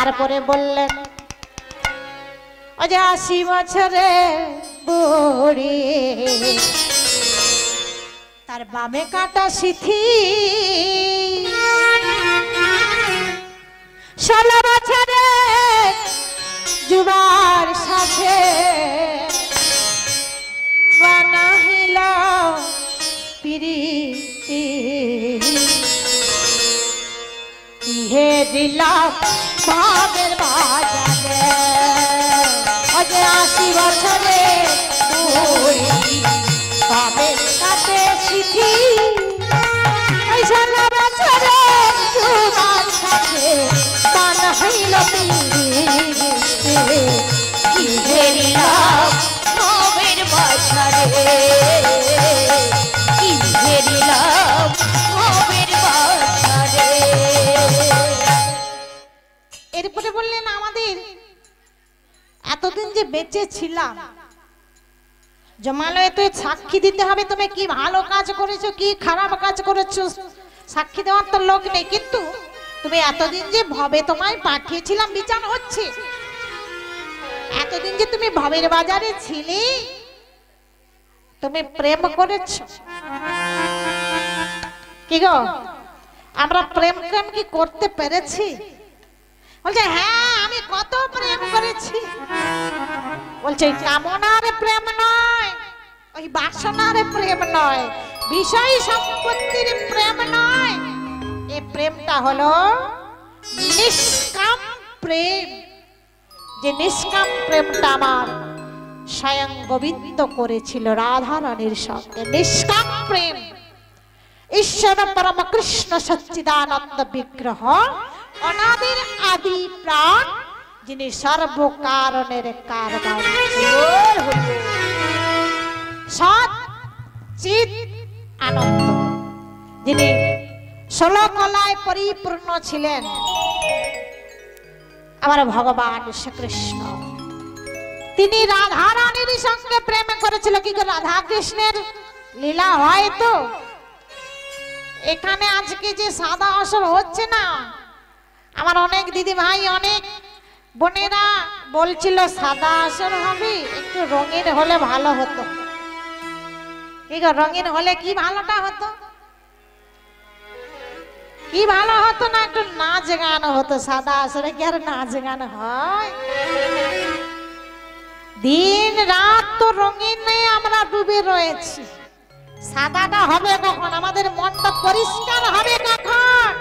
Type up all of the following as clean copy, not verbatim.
তারপরে বললেন ওই যে 80 বছরের বুড়ি তার বামে কাটা সিথি 16 বছরের যুবার সাথে বানাইল প্রীতি হে দিলাম ভাবের বাজারে ওই যে 80 বছরের বুড়ি বামে কাটে সিথি 16 বছরের যুবার সাথে বানাইল প্রীতি হে দিলাম ভাবের বাজারে কি হে দিলাম ভাবের বাজারে। এরপরে বললেন আমাদের এতদিন যে বেঁচে ছিলাম জমালয়ে তো সাক্ষী দিতে হবে তুমি কি ভালো কাজ করেছো কি খারাপ কাজ করেছো সাক্ষী দেওয়ার তো লোক নেই কিন্তু তুমি এতদিন যে ভবে তোমায় পাঠিয়েছিলাম বিচার হচ্ছে এতদিন যে তুমি ভবের বাজারে ছিলে তুমি প্রেম করেছো কি গো আমরা প্রেম প্রেম কি করতে পেরেছি বলছে হ্যাঁ আমি কত প্রেম করেছি বলছে কামনার প্রেম নয় ওই বাসনার প্রেম নয় বিষয় সম্পত্তির প্রেম নয় এই প্রেমটা হলো নিষ্কাম প্রেম যে নিষ্কাম প্রেমটা আমার স্বয়ং গোবিন্দ করেছিল রাধা রানীর সঙ্গে নিষ্কাম প্রেম ঈশ্বর পরম কৃষ্ণ সচ্চিদানন্দ বিগ্রহ অনাদির আদি প্রাণ যিনি সর্বকারণের কারণ সৎ চিৎ আনন্দ যিনি 16 কলায় পরিপূর্ণ ছিলেন আমার ভগবান শ্রীকৃষ্ণ তিনি রাধা রানীর সঙ্গে প্রেম করেছিল কি রাধা কৃষ্ণের লীলা হয় তো এখানে আজকে যে সাদা আসর হচ্ছে না আমার অনেক দিদি ভাই অনেক বোনেরা বলছিল সাদা আসর হবে একটু রঙিন হলে ভালো হতো কি গো রঙিন হলে কি ভালোটা হতো কি ভালো হতো না একটু নাচ গান হতো সাদা আসরে কি আর নাচ গান হয় দিন রাত তো রঙিনে আমরা ডুবে রয়েছি সাদাটা হবে কখন আমাদের মনটা পরিষ্কার হবে কখন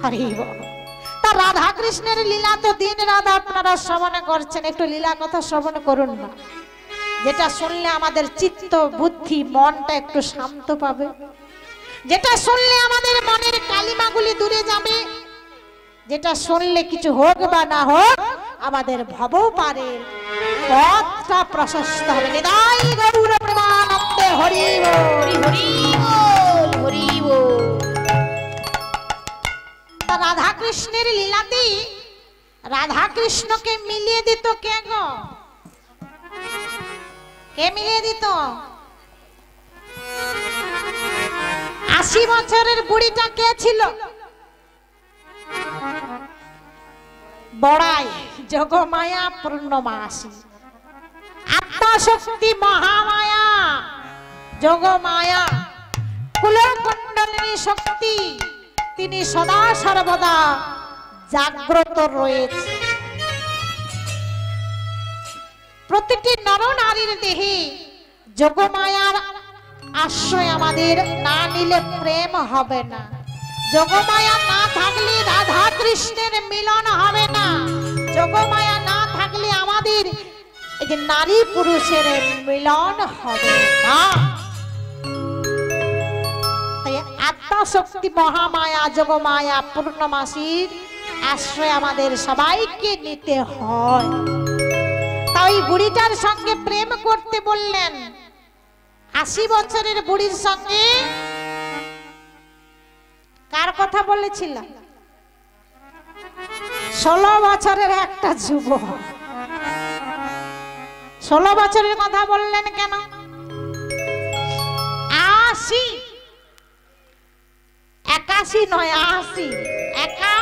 হরি বল তা রাধা কৃষ্ণের লীলা তো দিন রাত আপনারা শ্রবণ করছেন একটু লীলা কথা শ্রবণ করুন না যেটা শুনলে আমাদের চিত্ত বুদ্ধি মনটা একটু শান্ত পাবে যেটা শুনলে আমাদের মনের কালিমাগুলি দূরে যাবে যেটা শুনলে কিছু হোক বা না হোক আমাদের ভবও পারে পথটা প্রশস্ত হবে নিতাই গৌর প্রেমানন্দে হরি বল হরি বল হরি বল। রাধা কৃষ্ণের লীলাতে রাধা কৃষ্ণকে মিলিয়ে দিত কে গো কে মিলিয়ে দিত 80 বছরের বুড়িটা কে ছিল বড়াই যোগমায়া পূর্ণমাসী আত্মাশক্তি মহামায়া যোগমায়া কুলকুণ্ডলিনী শক্তি তিনি সদা সর্বদা জাগ্রত রয়েছে প্রতিটি নরনারীর দেহে যোগমায়ার আশ্রয় আমাদের না নিলে প্রেম হবে না যোগমায়া না থাকলে রাধা কৃষ্ণের মিলন হবে না যোগমায়া না থাকলে আমাদের এই যে নারী পুরুষের মিলন হবে না তাই আত্মাশক্তি মহামায়া যোগমায়া পূর্ণমাসীর আশ্রয় আমাদের সবাইকে নিতে হয় তাই বুড়িটার সঙ্গে প্রেম করতে বললেন 80 বছরের বুড়ির সঙ্গে কার কথা বলেছিলাম 16 বছরের একটা যুবক 16 বছরের কথা বললেন কেন 81 নয় 80 একা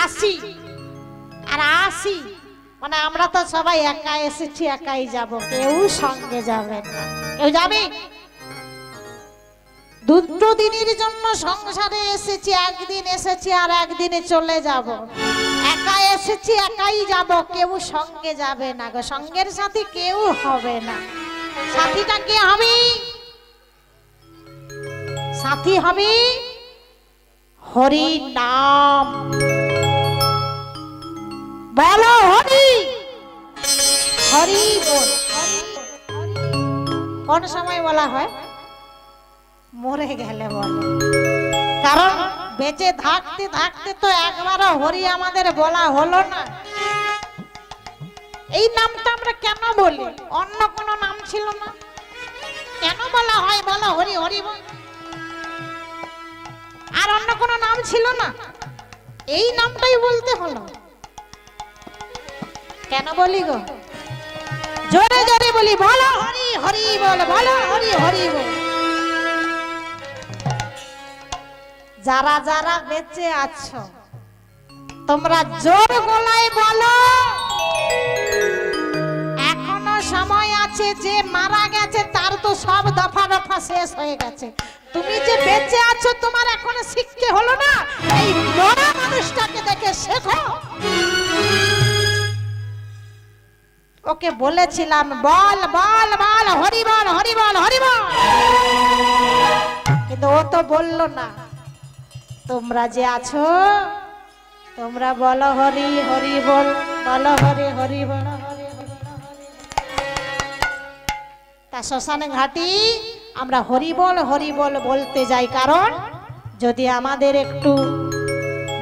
আসি আর আসি, মানে আমরা তো সবাই একা এসেছি, একাই যাব, কেউ সঙ্গে যাবে না। কেউ যাবে? দুটো দিনের জন্য সংসারে এসেছি, একদিন এসেছি আর একদিনে চলে যাব। একা এসেছি, একাই যাব, কেউ সঙ্গে যাবে না গো। সঙ্গের সাথী কেউ হবে না। সাথীটা কে হবে? সাথী হবে হরি নাম। বলো হরি হরি বল। কোন সময় বলা হয়? মরে গেলে বলে। কারণ বেঁচে থাকতে থাকতে তো একবারও হরি আমাদের বলা হলো না। এই নামটা আমরা কেন বলি? অন্য কোনো নাম ছিল না, কেন বলা হয় বলো হরি হরি বল? আর অন্য কোনো নাম ছিল না, এই নামটাই বলতে হলো। কেন বলি গো? জোরে জোরে বলি, বলো হরি হরি বল, বলো হরি হরি বল। যারা যারা বেঁচে আছো তোমরা জোর গলায় বলো, এখনো সময় আছে। যে মারা গেছে তার তো সব দফা দফা শেষ হয়ে গেছে। তুমি যে বেঁচে আছো তোমার এখনো শিখতে হলো না, এই মরা মানুষটাকে দেখে শেখো। ওকে বলেছিলাম বল বল বল হরি বল, হরি বল, হরি বল, কিন্তু ও তো বললো না। তোমরা যে আছো তোমরা বলো হরি হরি বল, বলো হরি হরি বল, হরি হরি বল। তা শ্মশানে ঘাটি আমরা হরি বল বলতে যাই, কারণ যদি আমাদের একটু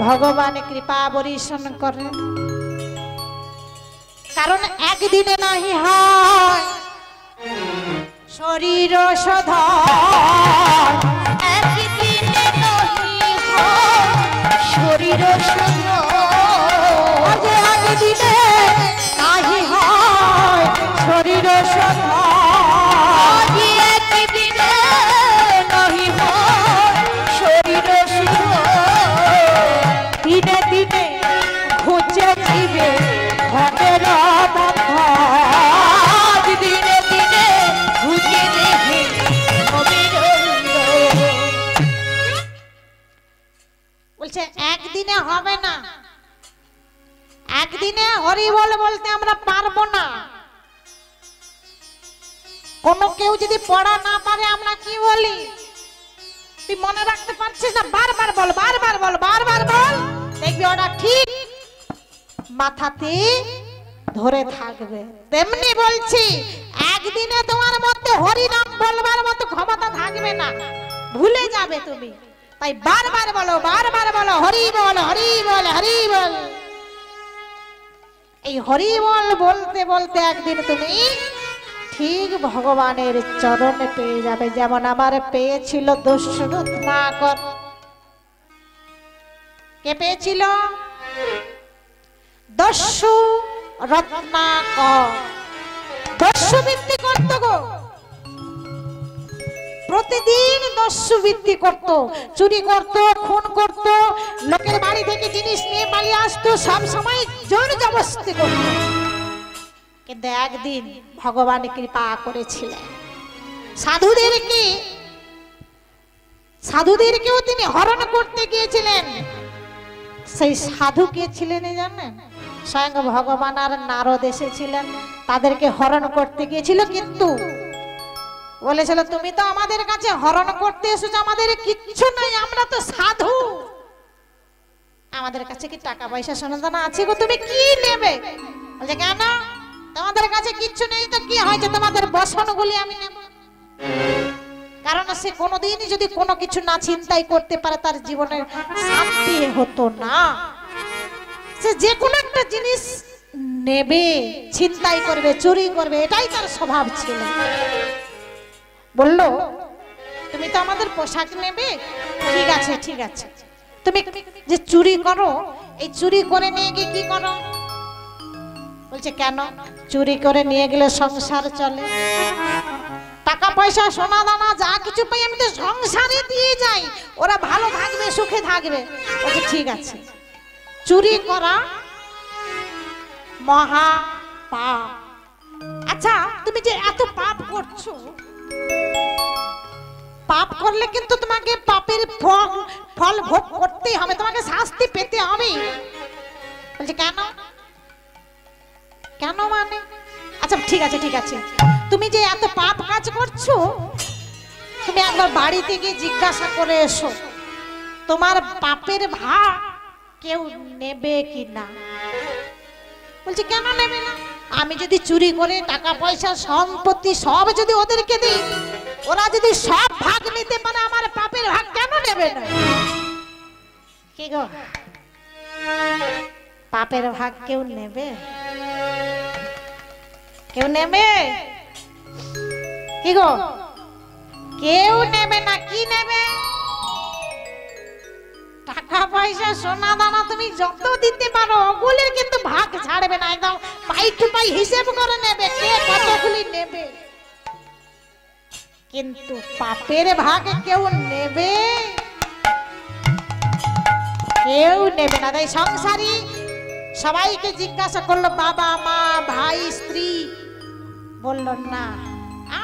ভগবান কৃপা বর্ষণ করে। কারণ একদিনে নাহি হয় শরীর শোধন, একদিনে নাহি হয় শরীর শোধন, একদিনে নাহি হয় শরীর শোধন, একদিনে নাহি হয় শরীর শোধন। দিনে দিনে ঘুচে দিবে ঘটের বন্ধন, দিনে দিনে ঘুচে দিবে বলছে একদিনে হবে না, একদিনে হরি বল বলতে আমরা পারবো না। কোন কেউ যদি পড়া না পারে আমরা কি বলি? তুই মনে রাখতে পারছিস না, বারবার বল, বারবার বল, বারবার বল, দেখবি ওটা ঠিক মাথাতে ধরে থাকবে। তেমনি বলছি একদিনে তোমার মধ্যে হরি নাম বলবার মতো ক্ষমতা থাকবে না, ভুলে যাবে তুমি। তাই বারবার বলো, বারবার বলো হরি বল, হরি বল, হরি বল। এই হরি বল বলতে বলতে একদিন তুমি ঠিক ভগবানের চরণে পেয়ে যাবে। যেমন আমার পেয়েছিল দস্যুরূপ নাগর। কে পেয়েছিল? দস্যু রত্নাকর। দস্যু বৃত্তি করত গো, প্রতিদিন দস্যু বৃত্তি করত, চুরি করত, খুন করত, লোকের বাড়ি থেকে জিনিস নিয়ে পালিয়ে আসতো, সব সময় জোর জবরদস্তি করত। কিন্তু একদিন ভগবান কৃপা করেছিলেন, সাধুদেরকেও তিনি হরণ করতে গিয়েছিলেন। সেই সাধু কে ছিলেন জানেন? স্বয়ং ভগবান আর নারদ এসেছিলেন, তাদেরকে হরণ করতে গিয়েছিল। কিন্তু বলেছিল তুমি তো আমাদের কাছে হরণ করতে এসেছো, আমাদের কিচ্ছু নাই, আমরা তো সাধু, আমাদের কাছে কি টাকা পয়সা সোনাদানা আছে গো, তুমি কি নেবে? বলছে কেন? তোমাদের কাছে কিচ্ছু নেই তো কি হয়েছে, তোমাদের বসনগুলি আমি নেব। কারণ সে কোনোদিন যদি কোনো কিছু না চিন্তাই করতে পারে তার জীবনে শান্তি হতো না। সে যে কোনো একটা জিনিস নেবে, চিন্তাই করবে, চুরি করবে, এটাই তার স্বভাব ছিল। বললো তুমি তো আমাদের পোশাক নেবে, ঠিক আছে ঠিক আছে, তুমি যে চুরি করো, এই চুরি করে নিয়ে গিয়ে কি করো? বলছে কেন? চুরি করে নিয়ে গেলে সংসার চলে, টাকা পয়সা সোনা দানা যা কিছু পাই আমি তো সংসারে দিয়ে যাই, ওরা ভালো থাকবে, সুখে থাকবে। বলছে ঠিক আছে, চুরি করা মহা পাপ। আচ্ছা, তুমি যে এত পাপ করছো, পাপ করলে কিন্তু তোমাকে পাপের ফল ভোগ করতেই হবে, তোমাকে শাস্তি পেতে হবে। বলছে কেন? কেন মানে? আচ্ছা ঠিক আছে ঠিক আছে, তুমি যে এত পাপ কাজ করছো, তুমি একবার বাড়িতে গিয়ে জিজ্ঞাসা করে এসো তোমার পাপের ভাগ কেউ নেবে কিনা। বলছে কেন নেবে না? আমি যদি চুরি করে টাকা পয়সা সম্পত্তি সব যদি ওদেরকে দিই, ওরা যদি সব ভাগ নিতে পারে, আমার পাপের ভাগ কেন নেবে না? কি গো, পাপের ভাগ কেউ নেবে? কেউ নেবে? কি গো, কেউ নেবে না। কি নেবে? টাকা পয়সা সোনা দানা তুমি যত দিতে পারো, ওগুলির কিন্তু ভাগ ছাড়বে না, একদম পাই টু পাই হিসেব করে নেবে কে কতগুলি নেবে। কিন্তু পাপের ভাগ কেউ নেবে? কেউ নেবে না। তাই সংসারী সবাইকে জিজ্ঞাসা করলো, বাবা মা ভাই স্ত্রী, বলল না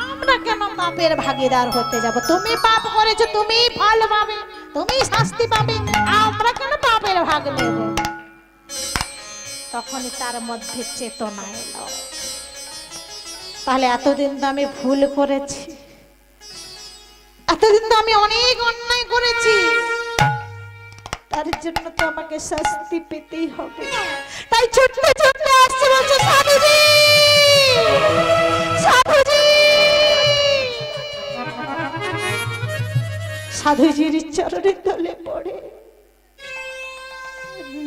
আমরা কেন পাপের ভাগীদার হতে যাব? তুমি পাপ করেছো, তুমি ফল পাবে, তুমি শাস্তি পাবে, আমরা কেন পাপের ভাগ নেব? তখনই তার মধ্যে চেতনা এলো, তাহলে এতদিন তো আমি ভুল করেছি, এতদিন তো আমি অনেক অন্যায় করেছি, তার জন্য তো আমাকে শাস্তি পেতেই হবে। তাই ছুটতে ছুটতে আসছে, বলছে সাধুজি, সাধুজি। সাধুজির চরণে তলে পড়ে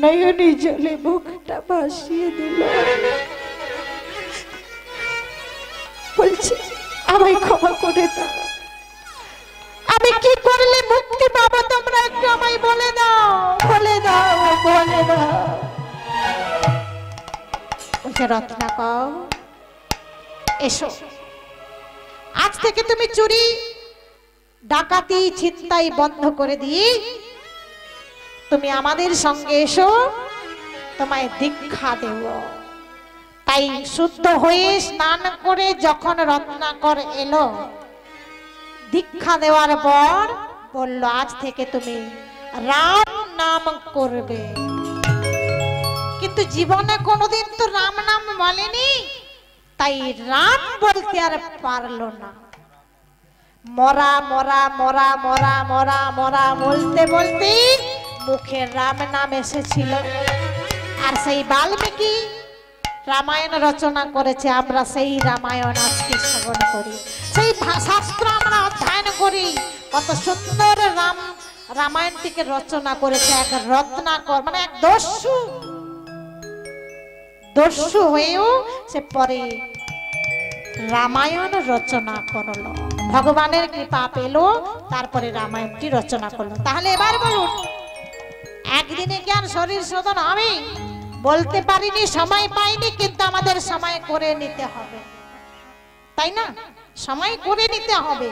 নয়নি জলে মুখটা ভাসিয়ে দিল, বলছে আমায় ক্ষমা করে দাও, আমি কি করলে মুক্তি পাবো তোমরা একটু আমায় বলে দাও, বলে দাও, বলে দাও। বলছে রত্নাকর এসো, আজ থেকে তুমি চুরি ডাকাতি ছিনতাই বন্ধ করে দিয়ে তুমি আমাদের সঙ্গে এসো, তোমায় দীক্ষা দেব। তাই শুদ্ধ হয়ে স্নান করে যখন রত্নাকর এলো, দীক্ষা দেওয়ার পর বলল আজ থেকে তুমি রাম নাম করবে। কিন্তু জীবনে কোনোদিন তো রাম নাম বলেনি, তাই রাম বলতে আর পারলো না। মরা মরা মরা মরা মরা মরা বলতে বলতে মুখে রাম নাম এসেছিল। আর সেই বাল্মীকি রামায়ণ রচনা করেছে, আমরা সেই রামায়ণ আজকে শ্রবণ করি, সেই শাস্ত্র আমরা অধ্যয়ন করি। কত সুন্দর রামায়ণটিকে রচনা করেছে এক রত্নাকর, মানে এক দস্যু হয়েও সে পরে রামায়ণ রচনা করলো, ভগবানের কৃপা পেলো, তারপরে রামায়ণটি রচনা করলো। তাহলে এবার বলুন, একদিনে কি আর শরীর শোধন হবে? বলতে পারিনি, সময় পাইনি, কিন্তু আমাদের সময় করে নিতে হবে, তাই না? সময় করে নিতে হবে।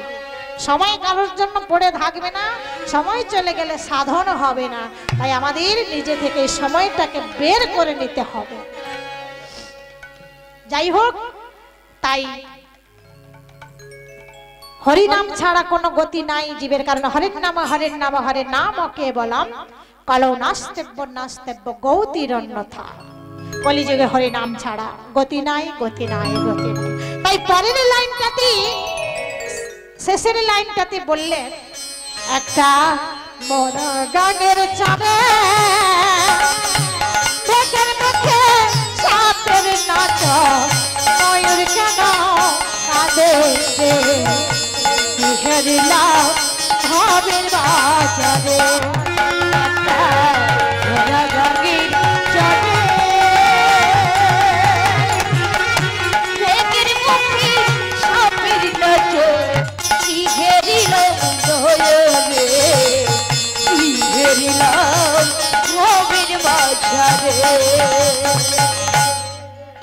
সময় কারোর জন্য পড়ে থাকবে না, সময় চলে গেলে সাধন হবে না। তাই আমাদের নিজে থেকে সময়টাকে বের করে নিতে হবে। যাই হোক, তাই হরিনাম ছাড়া কোনো গতি নাই জীবের, কারণ হরের নাম হরের নাম হরের নাম কেবলম কলৌ নাস্তেব্য নাস্তেব্য গৌতির অন্যথা। কলিযুগে হরিনাম ছাড়া গতি নাই, গতি নাই, গতি নাই। তাই পরের লাইনটাতে, শেষের লাইনটাতে বললেন, একটা মরা গানের চারে দেখের মুখে সাপের নাচ, ময়ূর কেন কাঁদে বিহেরিলা ভাবের বাজারে।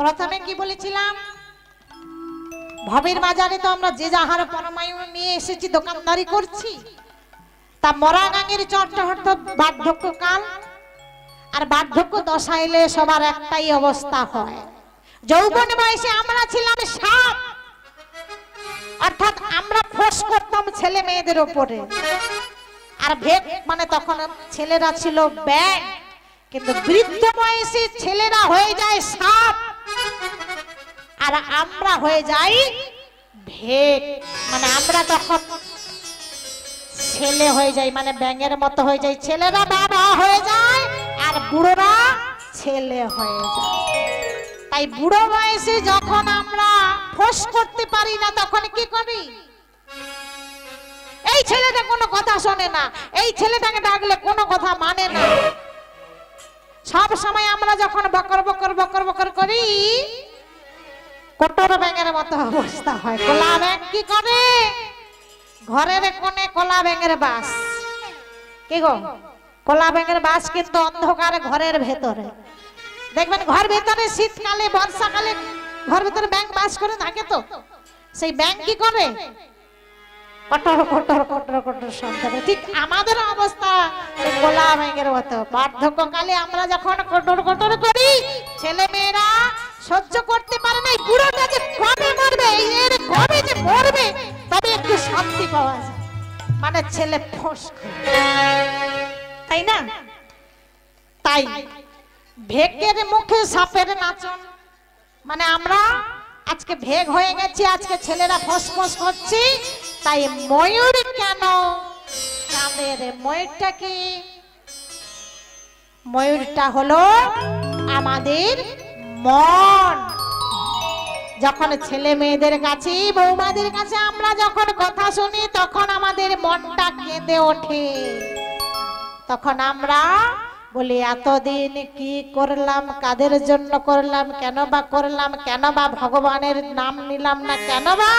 প্রথমে কি বলেছিলাম? ভবের বাজারে তো আমরা যে যাহার পরমায়ু নিয়ে এসেছি, দোকানদারি করছি। তা মরা গাঙের চট্ট বার্ধক্যকাল, আর বার্ধক্য দশা এলে সবার একটাই অবস্থা হয়। যৌবন বয়সে আমরা ছিলাম সাপ, অর্থাৎ আমরা ফোঁস করতাম ছেলে মেয়েদের উপরে। আর ভেক মানে তখন ছেলেরা ছিল ব্যাঙ, কিন্তু বৃদ্ধ বয়সে ছেলেরা হয়ে যায় সাপ আর আমরা হয়ে যাই ভেক। মানে আমরা তখন ছেলে হয়ে যাই, মানে ব্যাঙের মতো হয়ে যায়। ছেলেরা বাবা হয়ে যায় আর বুড়োরা ছেলে হয়ে যায়। তাই বুড়ো বয়সে যখন আমরা ফোঁস করতে পারি না, তখন কি করি? এই ছেলেটা কোনো কথা শোনে না, এই ছেলেটাকে ডাকলে কোনো কথা মানে না। সব সময় আমরা যখন বকর বকর বকর বকর করি, কোটর ব্যাঙের মতো অবস্থা হয়। কলা ব্যাঙ কি করে? ঘরের কোণে কলা ব্যাঙের বাস। কি গো, কলা ব্যাঙের বাস কিন্তু অন্ধকারে ঘরের ভেতরে। দেখবেন ঘর ভেতরে শীতকালে বর্ষাকালে ঘর ভেতরে ব্যাঙ বাস করে থাকে। তো সেই ব্যাঙ কি করে? কটর কটর কটর কটর শব্দ। ঠিক আমাদের অবস্থা কলা ব্যাঙের মতো। বার্ধক্যকালে আমরা যখন কটর কটর করি, ছেলে মেয়েরা সহ্য করতে পারে না। বুড়োটা যে কবে মরবে, এর কবে যে মরবে, তবে একটু শান্তি পাওয়া যায়। মানে ছেলে ফোঁস করে, তাই না? তাই ভেকের মুখে সাপের নাচন। মানে আমরা আজকে ভেগ হয়ে গেছি, আজকে ছেলেরা ফোঁস ফোঁস করছি। তাই ময়ূর কেন কাঁদে রে? ময়ূরটা কি? ময়ূরটা হলো আমাদের মন। যখন ছেলে মেয়েদের কাছে, বৌমাদের কাছে আমরা যখন কথা শুনি, তখন আমাদের মনটা কেঁদে ওঠে। তখন আমরা বলি, এতদিন কি করলাম, কাদের জন্য করলাম, কেন বা করলাম, কেন বা ভগবানের নাম নিলাম না, কেন বা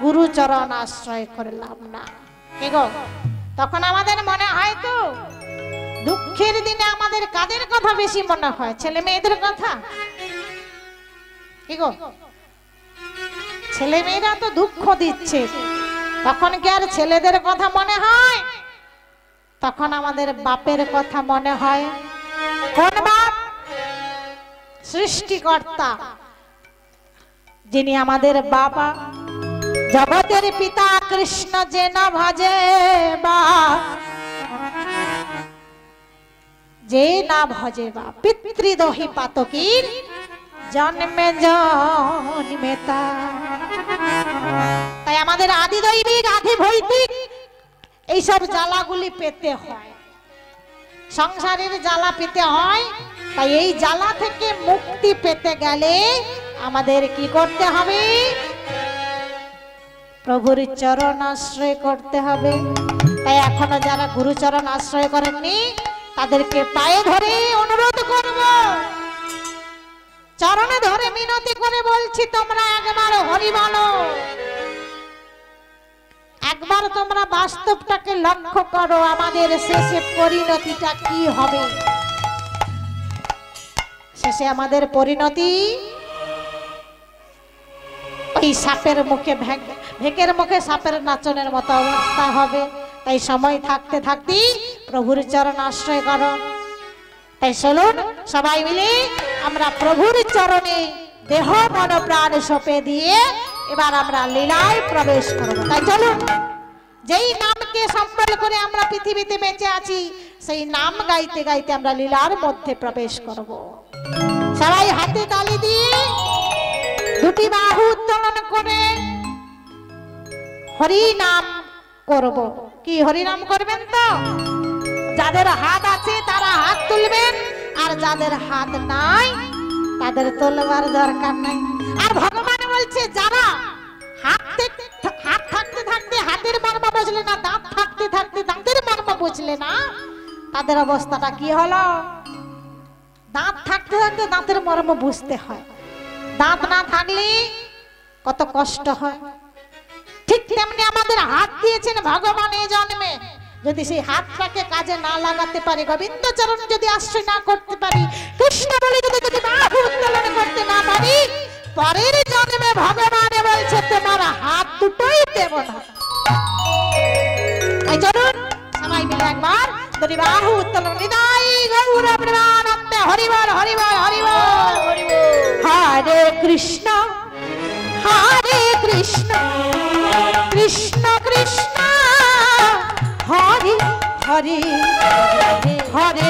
গুরুচরণ আশ্রয় করলাম না। কি গো, তখন আমাদের মনে হয় তো দুঃখের দিনে আমাদের কাদের কথা বেশি মনে হয়? ছেলে মেয়েদের কথা। কি গো, ছেলে মেয়েরা তো দুঃখ দিচ্ছে, তখন কি আর ছেলেদের কথা মনে হয়? তখন আমাদের বাপের কথা মনে হয়। কোন বাপ? সৃষ্টিকর্তা, যিনি আমাদের বাবা, জগতের পিতা কৃষ্ণ যে না ভজে বা, যে না ভজে বা পিতৃদোহী পাতকীর জন্মে জন্মে তা। তাই আমাদের আদি দৈবিক আদি ভৌতিক এইসব জ্বালাগুলি পেতে হয়, সংসারের জ্বালা পেতে হয়। তাই এই জ্বালা থেকে মুক্তি পেতে গেলে আমাদের কি করতে হবে? প্রভুর চরণ আশ্রয় করতে হবে। তাই এখনো যারা গুরুচরণ আশ্রয় করেননি, তাদেরকে পায়ে ধরে অনুরোধ করব, চরণে ধরে মিনতি করে বলছি, তোমরা একবার হরি বলো। একবার তোমরা বাস্তবটাকে লক্ষ্য করো, আমাদের শেষে পরিণতিটা কি হবে। শেষে আমাদের পরিণতি ওই সাপের মুখে, ভেকের মুখে সাপের নাচনের মতো অবস্থা হবে। তাই সময় থাকতে থাকতেই প্রভুর চরণ আশ্রয় করো। তাই চলুন সবাই মিলে আমরা প্রভুর চরণে দেহ মন প্রাণ সঁপে দিয়ে এবার আমরা লীলায় প্রবেশ করব। তাই চলুন, যেই নামকে সম্বল করে আমরা পৃথিবীতে বেঁচে আছি, সেই নাম গাইতে গাইতে আমরা লীলার মধ্যে প্রবেশ করব। সবাই হাতে তালি দিয়ে দুটি বাহু উত্তোলন করে হরি নাম করব। কি হরি নাম করবেন? তো যাদের হাত আছে তারা হাত তুলবেন, আর যাদের হাত নাই তাদের তোলবার দরকার নাই। আর ভগবান বলছে, যারা হাত থাকতে থাকতে হাতের মর্ম বুঝলে না, দাঁত থাকতে থাকতে দাঁতের মর্ম বুঝলে না, তাদের অবস্থাটা কি হলো? দাঁত থাকতে থাকতে দাঁতের মর্ম বুঝতে হয়, দাঁত না থাকলে কত কষ্ট হয়। ঠিক তেমনি আমাদের হাত দিয়েছেন ভগবান এই জন্মে, যদি সেই হাতটাকে কাজে না লাগাতে পারি, গোবিন্দ চরণ যদি আশ্রয় না করতে পারি, কৃষ্ণ বলে যদি বাহু উত্তোলন করতে না পারি, পরের জন্মে ভগবান বলছে তোমার হাত দুটোই দেব না। তাই চলুন সবাই মিলে একবার দুই বাহু উত্তোলন নিদাই গৌর প্রেমানন্দে হরি বল হরি বল হরি বল হরি বল। হরে কৃষ্ণ কৃষ্ণ কৃষ্ণ হরে হরে হরে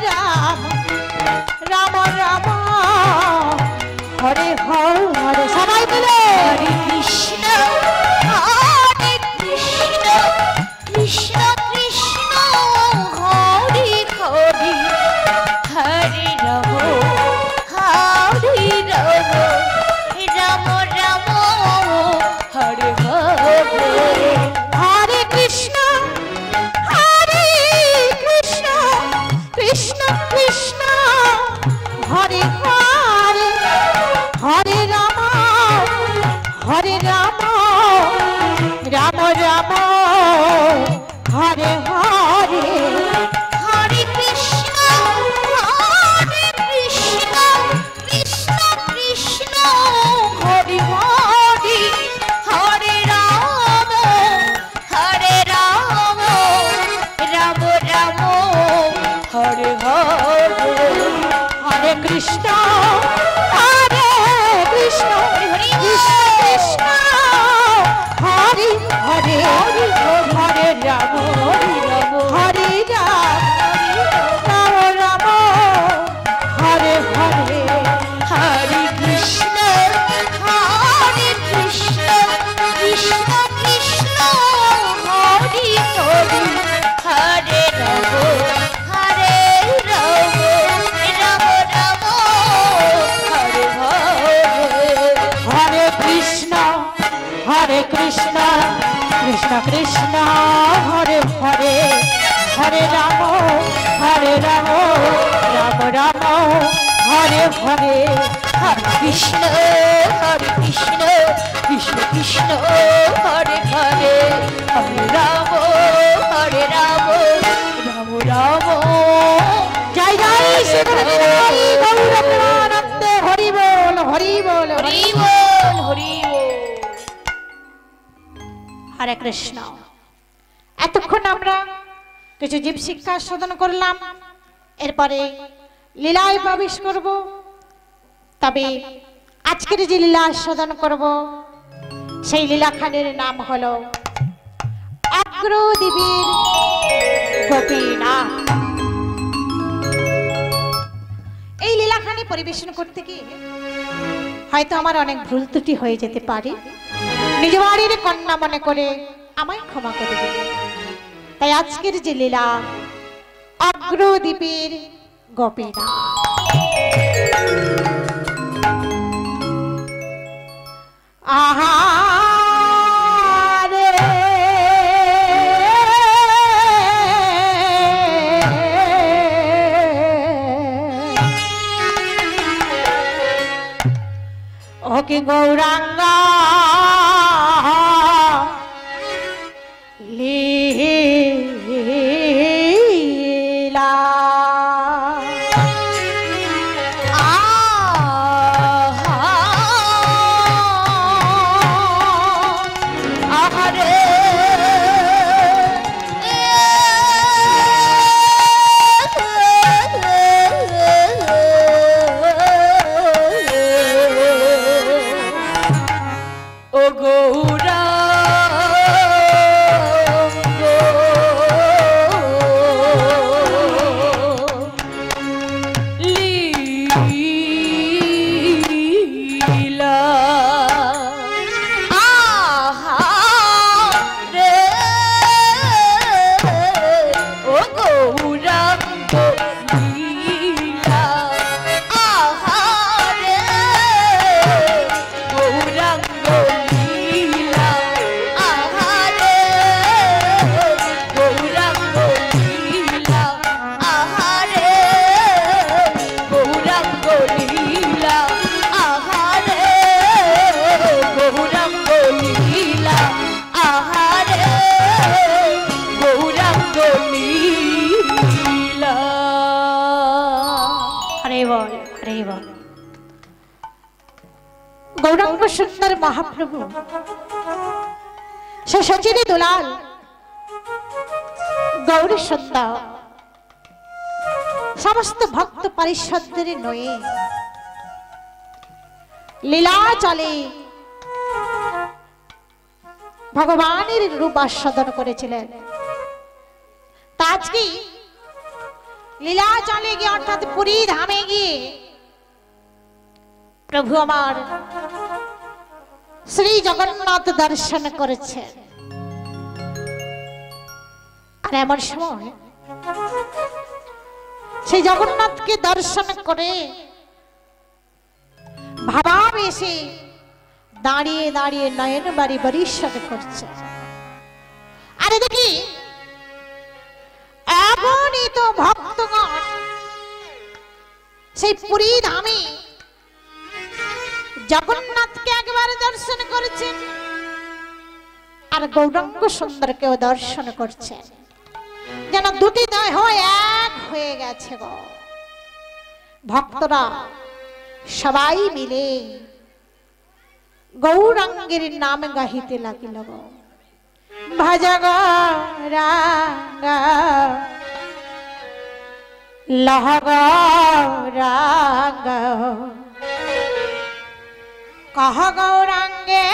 রাম রাম রাম হরে হরে সবাই মিলে হরে কৃষ্ণ কৃষ্ণ কৃষ্ণ হরে হরে হরে রাম রাম রাম হরে হরে। হরে কৃষ্ণ কৃষ্ণ কৃষ্ণ হরে হরে হরে রাম রাম রাম হরে হরে। হরে কৃষ্ণ কৃষ্ণ কৃষ্ণ হরে হরে হরে রাম রাম রাম হরে হরে। হরে কৃষ্ণ কৃষ্ণ কৃষ্ণ হরে হরে হরে রাম হরে রাম রাম হরে হরে। হরে কৃষ্ণ কৃষ্ণ কৃষ্ণ হরে হরে হরে রাম রাম রাম হরে হরে। হরে কৃষ্ণ কৃষ্ণ কৃষ্ণ হরে হরে হরে রাম রাম রাম হরে হরে। হরে কৃষ্ণ কৃষ্ণ কৃষ্ণ হরে হরে হরে রাম রাম রাম। জয় জয় শ্রী গৌর প্রেমানন্দে হরি বল হরি বল হরি বল হরি বল। হরে কৃষ্ণ। এতক্ষণ আমরা কিছু জীব শিক্ষা সাধন করলাম, এরপরে লীলায় প্রবেশ করব। তবে আজকের যে লীলা সাধন করব সেই লীলাখানের নাম হলো অগ্রদ্বীপের গোপীনাথ। এই লীলাখানি পরিবেশন করতে গিয়ে হয়তো আমার অনেক ভুল ত্রুটি হয়ে যেতে পারে, নিজ বাড়ির কন্যা মনে করে আমায় ক্ষমা করে দেবে। তাই আজকের যে লীলা অগ্রদ্বীপের গোপীনাথ। আহা ওকে গৌরাঙ্গা লীলা আহারে ও গৌরা गौरांग सुंदर महाप्रभु से सचिनी दुलाल গৌরী সুন্দর সমস্ত ভক্ত পরিষদের নয়ে লীলা চলে ভগবানের রূপ আস্বাদন করেছিলেন। আজকে লীলা চলে গিয়ে অর্থাৎ পুরী ধামে গিয়ে প্রভু আমার শ্রী জগন্নাথ দর্শন করেছেন। আর এমন সময় সেই জগন্নাথকে দর্শন করে ভাবাবেশে দাঁড়িয়ে দাঁড়িয়ে নয়ন বাড়ি বরিশন করছে। আরে দেখি অগণিত ভক্তগণ সেই পুরী ধামে জগন্নাথকে একবার দর্শন করেছেন আর গৌরাঙ্গ সুন্দরকেও দর্শন করছেন, যেন দুটি দেহ এক হয়ে গেছে গো। ভক্তরা সবাই মিলে গৌরাঙ্গের নাম গাহিতে লাগিল গো। ভজ গৌরাঙ্গ লহ গৌরাঙ্গ কহ গৌরাঙ্গে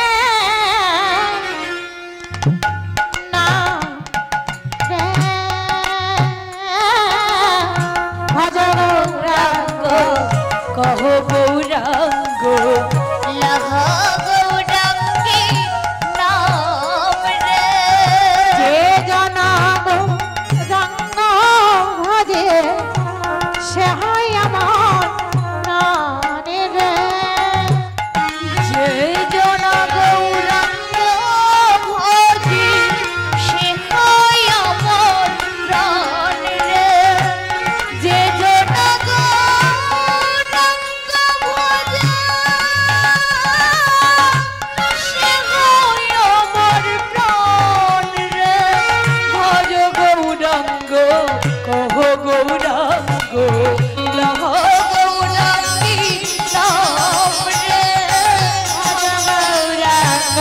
না রে ভজ গৌরাঙ্গ কহ গৌরাঙ্গ লহ গৌরাঙ্গে নাম রে। যে জন গৌরাঙ্গ ভজে সে হয় আমার প্রাণ রে। যে জন গৌরাঙ্গ ভজে সে হয় আমার প্রাণ রে। যে জন গৌরাঙ্গ ভজে সে হয় আমার প্রাণ রে। ভজ গৌরাঙ্গ কহ গৌরাঙ্গ লহ গৌরাঙ্গী নাম রে। ভজ গৌরাঙ্গ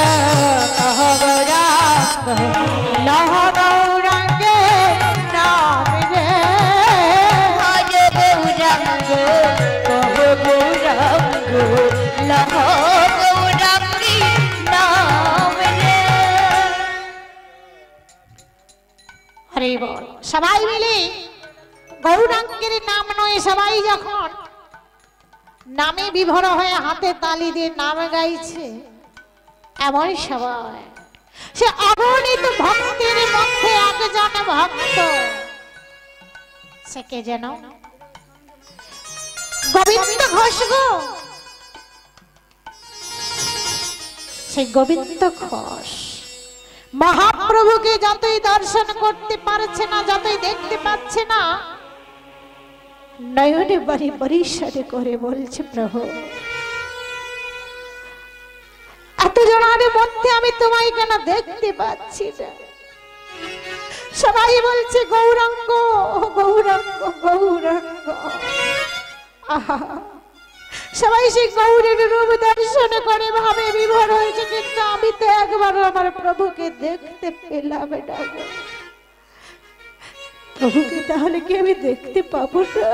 কহ গৌরাঙ্গ লহ গৌরাঙ্গে নাম রে। ভজ গৌরাঙ্গ কহ গৌরাঙ্গ লহ গৌরাঙ্গী নাম রে। হরি বল। সবাই মিলে গৌরাঙ্গের নাম নয়, সবাই যখন নামে বিভোর হয়ে হাতে তালি দিয়ে নাম গাইছে, এমন সবাই সে অগণিত ভক্তের মধ্যে একজন ভক্ত, সে কে যেন গোবিন্দ ঘোষ গো। সেই গোবিন্দ ঘোষ মহাপ্রভুকে যতই দর্শন করতে পারছে না, যতই দেখতে পাচ্ছে না, নয়নে বাড়ি বরিশারে করে বলছে প্রভু এত জনের মধ্যে আমি তোমায় কেন দেখতে পাচ্ছি না। সবাই বলছে গৌরাঙ্গ গৌরাঙ্গ গৌরাঙ্গ। আহা, সবাই সেই গৌরের রূপ দর্শন করে ভাবে বিভোর হয়েছে, কিন্তু আমি তো একবার আমার প্রভুকে দেখতে পেলাম না। প্রভুকে তাহলে কি আমি দেখতে পাবো না?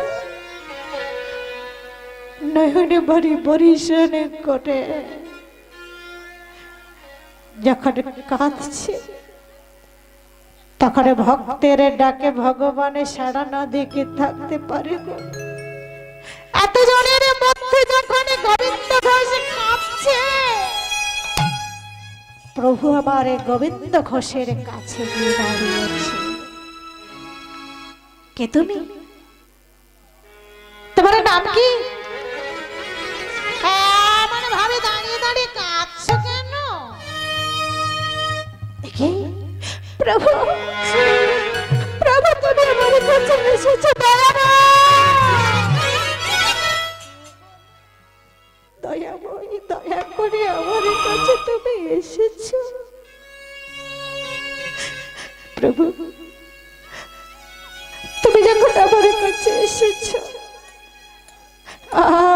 নয়নে বাড়ি বরিশানে কোটে যখন কাঁদছে, তখন ভক্তের ডাকে ভগবানে সাড়া না দেখে থাকতে পারে গো। এত জনের মধ্যে যখন গোবিন্দ ঘোষ কাঁদছে, প্রভু আমার গোবিন্দ ঘোষের কাছে গিয়ে দাঁড়িয়েছে। কে তুমি? তোমার নাম কি? এমন ভাবে দাঁড়িয়ে দাঁড়িয়ে কাঁদছো কেন? প্রভু প্রভু তুমি আমার কাছে এসেছো, দয়াময়ী দয়া করে আমার কাছে তুমি এসেছো। প্রভু তুমি যখন আমার কাছে এসেছো,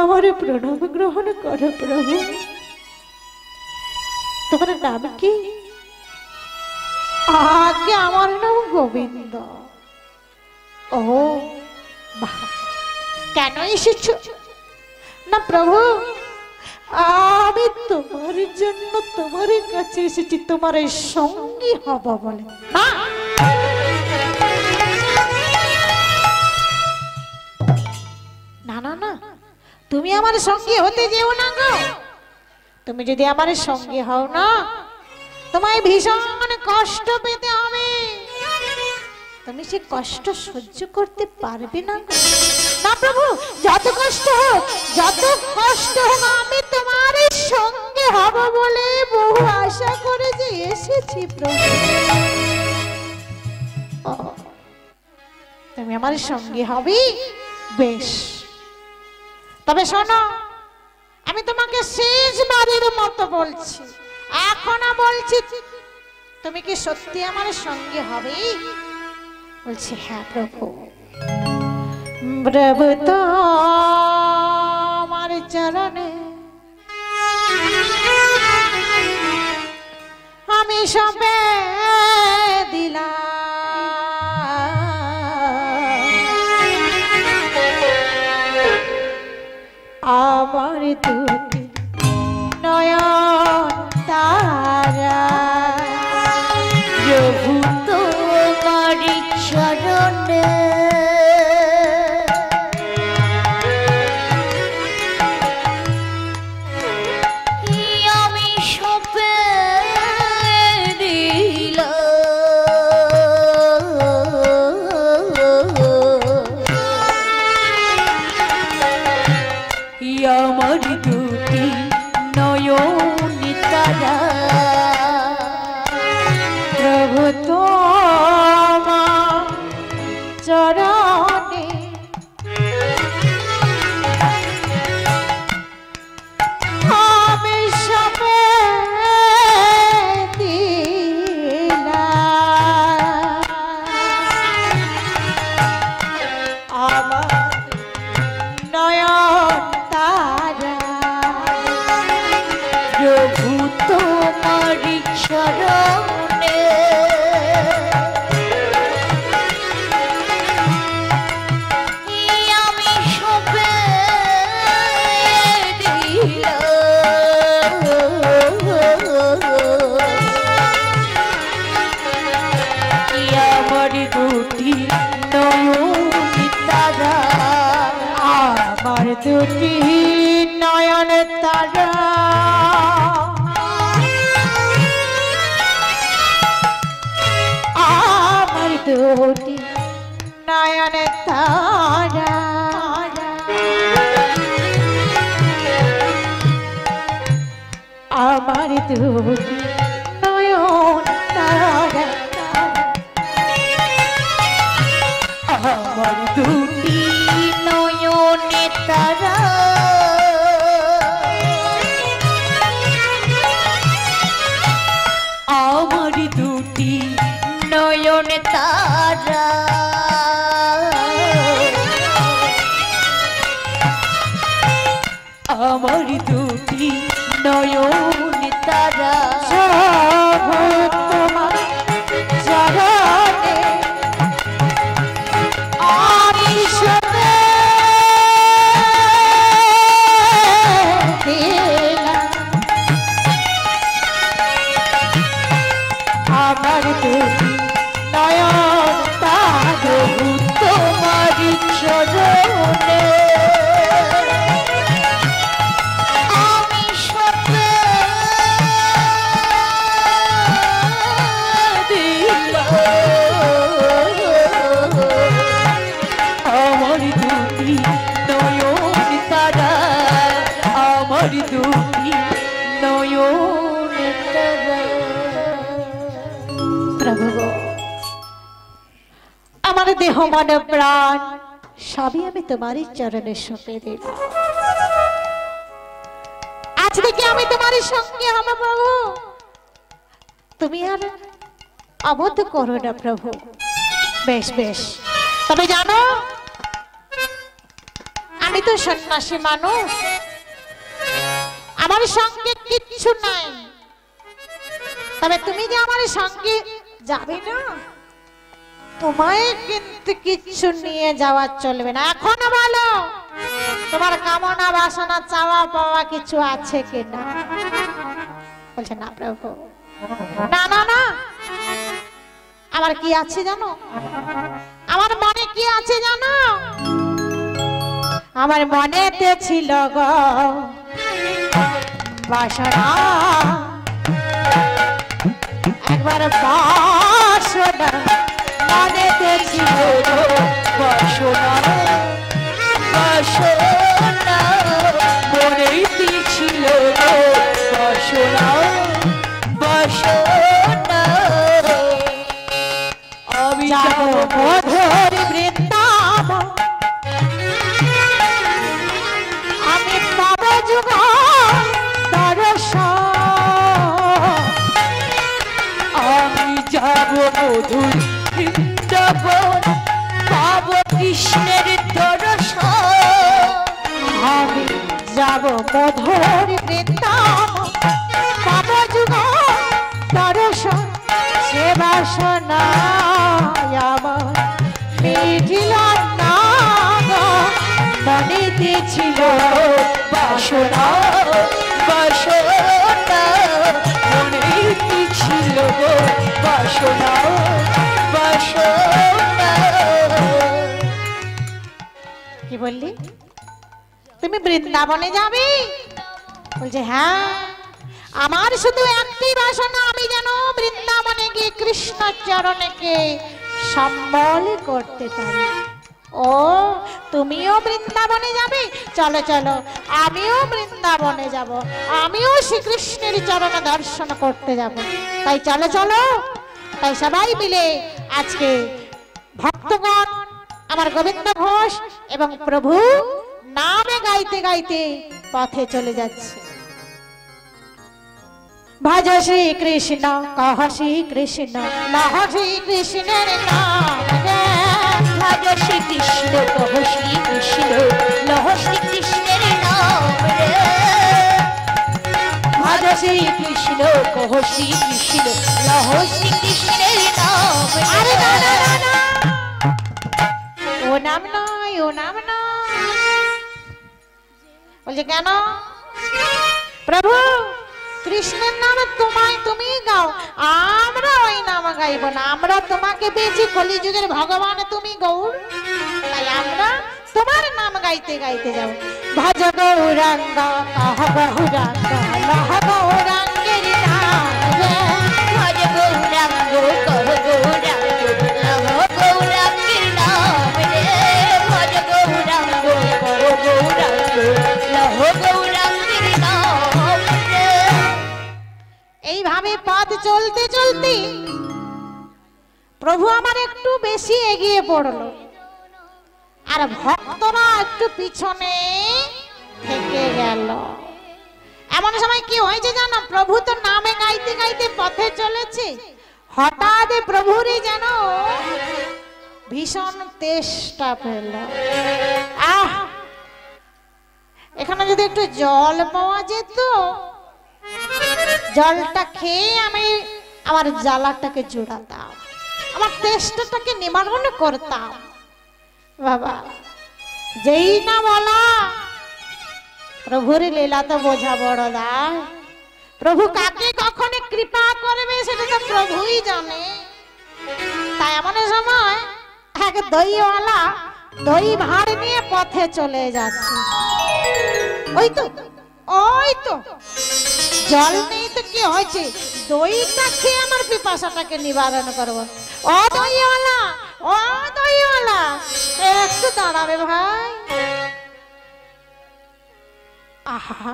আমার প্রণাম গ্রহণ করো। প্রভু তোমার নাম কি? আগে আমার নাম গোবিন্দ। ও বাহ, কেন এসেছো? না প্রভু, আমি তোমার জন্য তোমার কাছে এসেছি, তোমার সঙ্গী হব বলে। না না না, তুমি আমার সঙ্গী হতে যেও না গো। তুমি যদি আমার সঙ্গী হও না, তোমায় ভীষণ কষ্ট পেতে হবে। তুমি সে কষ্ট সহ্য করতে পারবে না গো। না প্রভু, যত কষ্ট হোক, যত কষ্ট হোক, আমি তোমার সঙ্গে হব বলে বহু আশা করে যে এসেছি প্রভু। তুমি আমার সঙ্গে হবে, বেশ। তবে শোনো, আমি তোমাকে শেষবারের মতো বলছি, এখনো বলছি, তুমি কি সত্যি আমার সঙ্গে হবে? বলছি হ্যাঁ প্রভু। প্রভু তোমার চরণে আমি সবে দিলাম, আমার দুটি নয়ন তারা। প্রভু তোমার চরণে আমি সবে দিলাম, আমার দুটি নয়ন তারা। প্রভু তোমার চরণে আমি সবে দিলাম, আমার নয়ন তারা। প্রভু তোমার চরণে আমি সবে দিলাম, আমার দুটি নয়ন তারা। আমার দুটি নয়ন তারা, আমার দুটি নয়ন তারা। আমার দুটি নয়ন তারা, আমার দুটি নয়নে তারা। আমার দুটি নয়নে তারা। আমার দুটি নয়নে তারা। তোমার চরণে আমি সবে দিলাম, আমার দুটি নয়ন তারা। তোমার চরণে আমি সবে দিলাম, আমার দুটি নয়ন তারা। আমার দুটি নয়ন তারা। প্রভু গো, আমার দেহ মন প্রাণ সবই আমি তোমারই চরণে সঁপে দিলাম। আজ থেকে আমি তোমারই সঙ্গে হব প্রভু, তুমি আর অবোধ করো না প্রভু। বেশ বেশ, তবে জানো আমি তো সন্ন্যাসী মানুষ, আমার সঙ্গে কিচ্ছু নাই। তবে তুমি যে আমার সঙ্গে যাবি না? তোমায় কিন্তু কিচ্ছু নিয়ে যাওয়া চলবে না। এখনো বলো তোমার কামনা বাসনা চাওয়া পাওয়া কিছু আছে কিনা? বলছে না প্রভু, না না না, আমার কি আছে জানো? আমার মনে কি আছে জানো? আমার মনেতে ছিল গো বাসনা, একবার বাসনা মনেতে ছিল গো বাসনা বাসনা মনেতে ছিল গো বাসনা বাসনা। আমি যাব মধুর বৃন্দাবন, আমি পাব যুগ দর্শন, আমি যাব মধুর বৃন্দাবন, পাব কৃষ্ণের দর্শন। আমি যাব মধুর বৃন্দাবন, পাব যুগ দর্শন, সে বাসনা আমার মিটিল না গো, মনেতে ছিল বাসনা বাসনা মনেতে ছিল গো বাসনা বাসনা। কি বললি? তুমি বৃন্দাবনে যাবে? বলছে হ্যাঁ, আমার শুধু একটি বাসনা, আমি যেন বৃন্দাবনে গিয়ে কৃষ্ণ চরণকে সম্বল করতে পারি। ও তুমিও বৃন্দাবনে যাবে? চলো চলো, আমিও বৃন্দাবনে যাব, আমিও শ্রীকৃষ্ণের চরণ দর্শন করতে যাব। তাই চলো চলো, তাই সবাই মিলে আজকে ভক্তগণ আমার গোবিন্দ ঘোষ এবং প্রভু নামে গাইতে গাইতে পথে চলে যাচ্ছে। ভজ শ্রী কৃষ্ণ কহ শ্রী কৃষ্ণ লহ শ্রী কৃষ্ণের নাম রে। ভজ শ্রী কৃষ্ণ কহ শ্রী কৃষ্ণ লহ শ্রী কৃষ্ণের নাম রে। ভজ শ্রী কৃষ্ণ কহ শ্রী কৃষ্ণ লহ শ্রী কৃষ্ণের নাম রে। আরে না না না না, ও নাম নয়, ও নাম নয়। বলছে কেন? প্রভু কৃষ্ণের নামে তোমায় তুমি গাও, আমরা ওই নাম গাইব না। আমরা তোমাকে পেয়েছি কলিযুগের ভগবান, তুমি গৌর, তাই আমরা তোমার নাম গাইতে গাইতে যাও। ভজ গৌরাঙ্গ কহ গৌরাঙ্গ লহ গৌরাঙ্গের নাম রে। ভজ গৌরাঙ্গ কহ গৌরাঙ্গ লহ গৌরাঙ্গের নাম রে। ভজ গৌরাঙ্গ কহ গৌরাঙ্গ লহ গৌরাঙ্গের নাম রে। এইভাবে পথ চলতে চলতে প্রভু আমার একটু বেশি এগিয়ে পড়লো, আর ভক্তরা একটু পিছনে থেকে গেল। এমন সময় কি হয়েছে জানো? প্রভু তো নামে গাইতে গাইতে পথে চলেছে, হঠাৎ প্রভুরই যেন ভীষণ তেষ্টা পেল। আহ, এখানে যদি একটু জল পাওয়া যেত, জলটা খেয়ে আমি আমার জ্বালাটাকে জোড়াতাম, আমার তেষ্টাটাকে নিবারণ করতাম। বাবা যেই না বলা, প্রভুর লীলা তো বোঝা বড় দায়। প্রভু কাকে কখনো কৃপা করবে সেটা তো প্রভুই জানে। তাই এমন সময় এক দইওয়ালা দই ভাঁড় নিয়ে পথে চলে যাচ্ছে। ওই তো ওই তো জল নেই তো কি হয়েছে, দইটা খেয়ে আমার পিপাসাটাকে নিবারণ করবো। ও দইওয়ালা, ও দইওয়ালা, একটু দাঁড়াবে ভাই। আহা,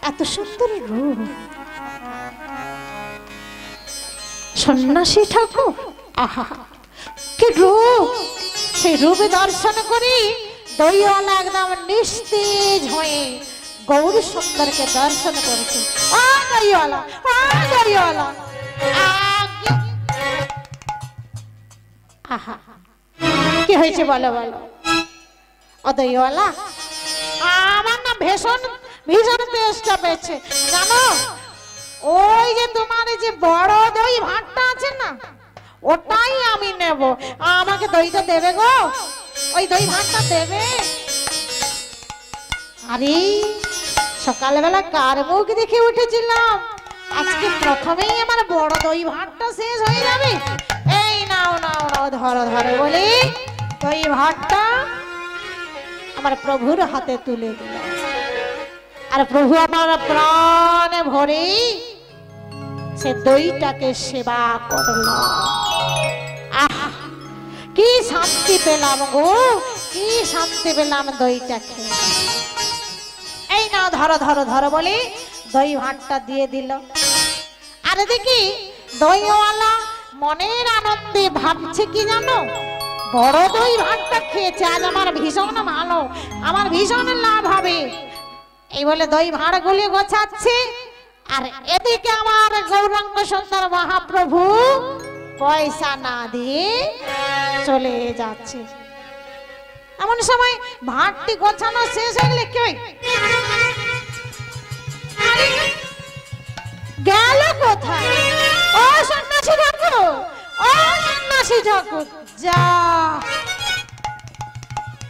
এত সুন্দর রূপ, সন্ন্যাসী ঠাকুর, আহা কি রূপ! সেই রূপে দর্শন করি দইওয়ালা একদম নিস্তেজ হয়ে গৌর সুন্দরকে দর্শন করেছে। ও দইওয়ালা, ও দইওয়ালা, আহা কি হয়েছে বলো বলো। ও দইওয়ালা, আমার না ভীষণ ভীষণ তেষ্টা পেয়েছে জানো। ওই যে তোমার এই যে বড় দই ভাতটা আছে না, ওটাই আমি নেব। আমাকে দইটা দেবে গো, ওই দই ভাতটা দেবে। আরে সকালবেলা কার মুখ দেখে উঠেছিলাম, আজকে প্রথমেই আমার বড় দই ভাতটা শেষ হয়ে যাবে। এই নাও নাও নাও, ধরো ধরো বলি দই ভাতটা আমার প্রভুর হাতে তুলে দিল। আর প্রভু আমার প্রাণে ভরে সে দইটাকে সেবা করল। আহ কি শান্তি পেলাম গো, কি শান্তি পেলাম দইটা খেয়ে। এই নাও ধরো ধরো ধরো বলে দই ভাতটা দিয়ে দিল। আরে দেখি দইওয়ালা মনের আনন্দে ভাবছে কি জানো, বড় দই ভাতটা খেয়েছে, আজ আমার ভীষণ ভালো, আমার ভীষণ লাভ হবে। এই বলে দই ভাঁড় গুলি গোছাচ্ছে। আর এদিকে আমার গৌরাঙ্গ সুন্দর মহাপ্রভু পয়সা না দিয়ে চলে যাচ্ছে। এমন সময় ভাঁড়টি গোছানো শেষ হয়ে গেলে কি গেল কোথায়? ও সন্ন্যাসী ঠাকুর, ও সন্ন্যাসী ঠাকুর, যা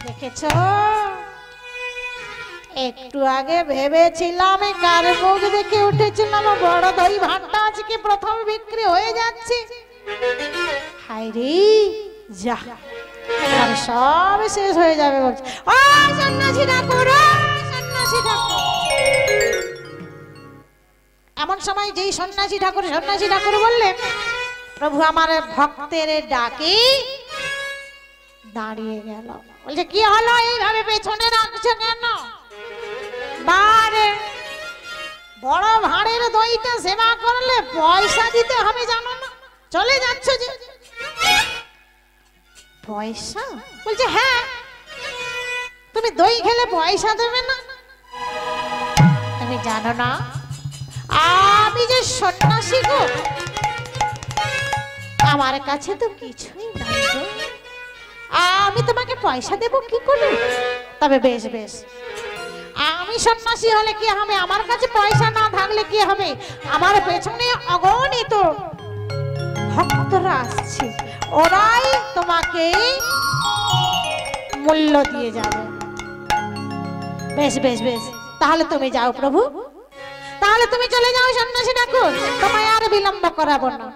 দেখেছ, একটু আগে ভেবেছিলাম কার মুখ দেখে উঠেছিলাম বড় দই ভাতটা আজকে প্রথম বিক্রি হয়ে যাচ্ছে। হায় রে, যা আর সব শেষ হয়ে যাবে বলছে। ও সন্ন্যাসী ঠাকুর, ও সন্ন্যাসী ঠাকুর। এমন সময় যেই সন্ন্যাসী ঠাকুর বললেন, প্রভু আমার ভক্তের ডাকে দাঁড়িয়ে গেল। বলছে কি হলো, এইভাবে পেছনে রাখছো কেন? বারে বড় ভাঁড়ের দইটা সেবা করলে পয়সা দিতে হবে জানো না, চলে যাচ্ছ যে। পয়সা? বলছে হ্যাঁ, তুমি দই খেলে পয়সা দেবে না? তুমি জানো না আমি যে সন্ন্যাসী গো, আমার কাছে তো কিছুই নাই গো, আমি তোমাকে পয়সা দেব কি করে? তবে বেশ বেশ, আমি সন্ন্যাসী হলে কি হবে, আমার কাছে পয়সা না থাকলে কি হবে, আমার পেছনে অগণিত ভক্তরা আসছে, ওরাই তোমাকে মূল্য দিয়ে যাবে। বেশ বেশ বেশ, তাহলে তুমি যাও প্রভু, তাহলে তুমি চলে যাও সন্ন্যাসী ঠাকুর, তোমায় আর বিলম্ব করাবো না।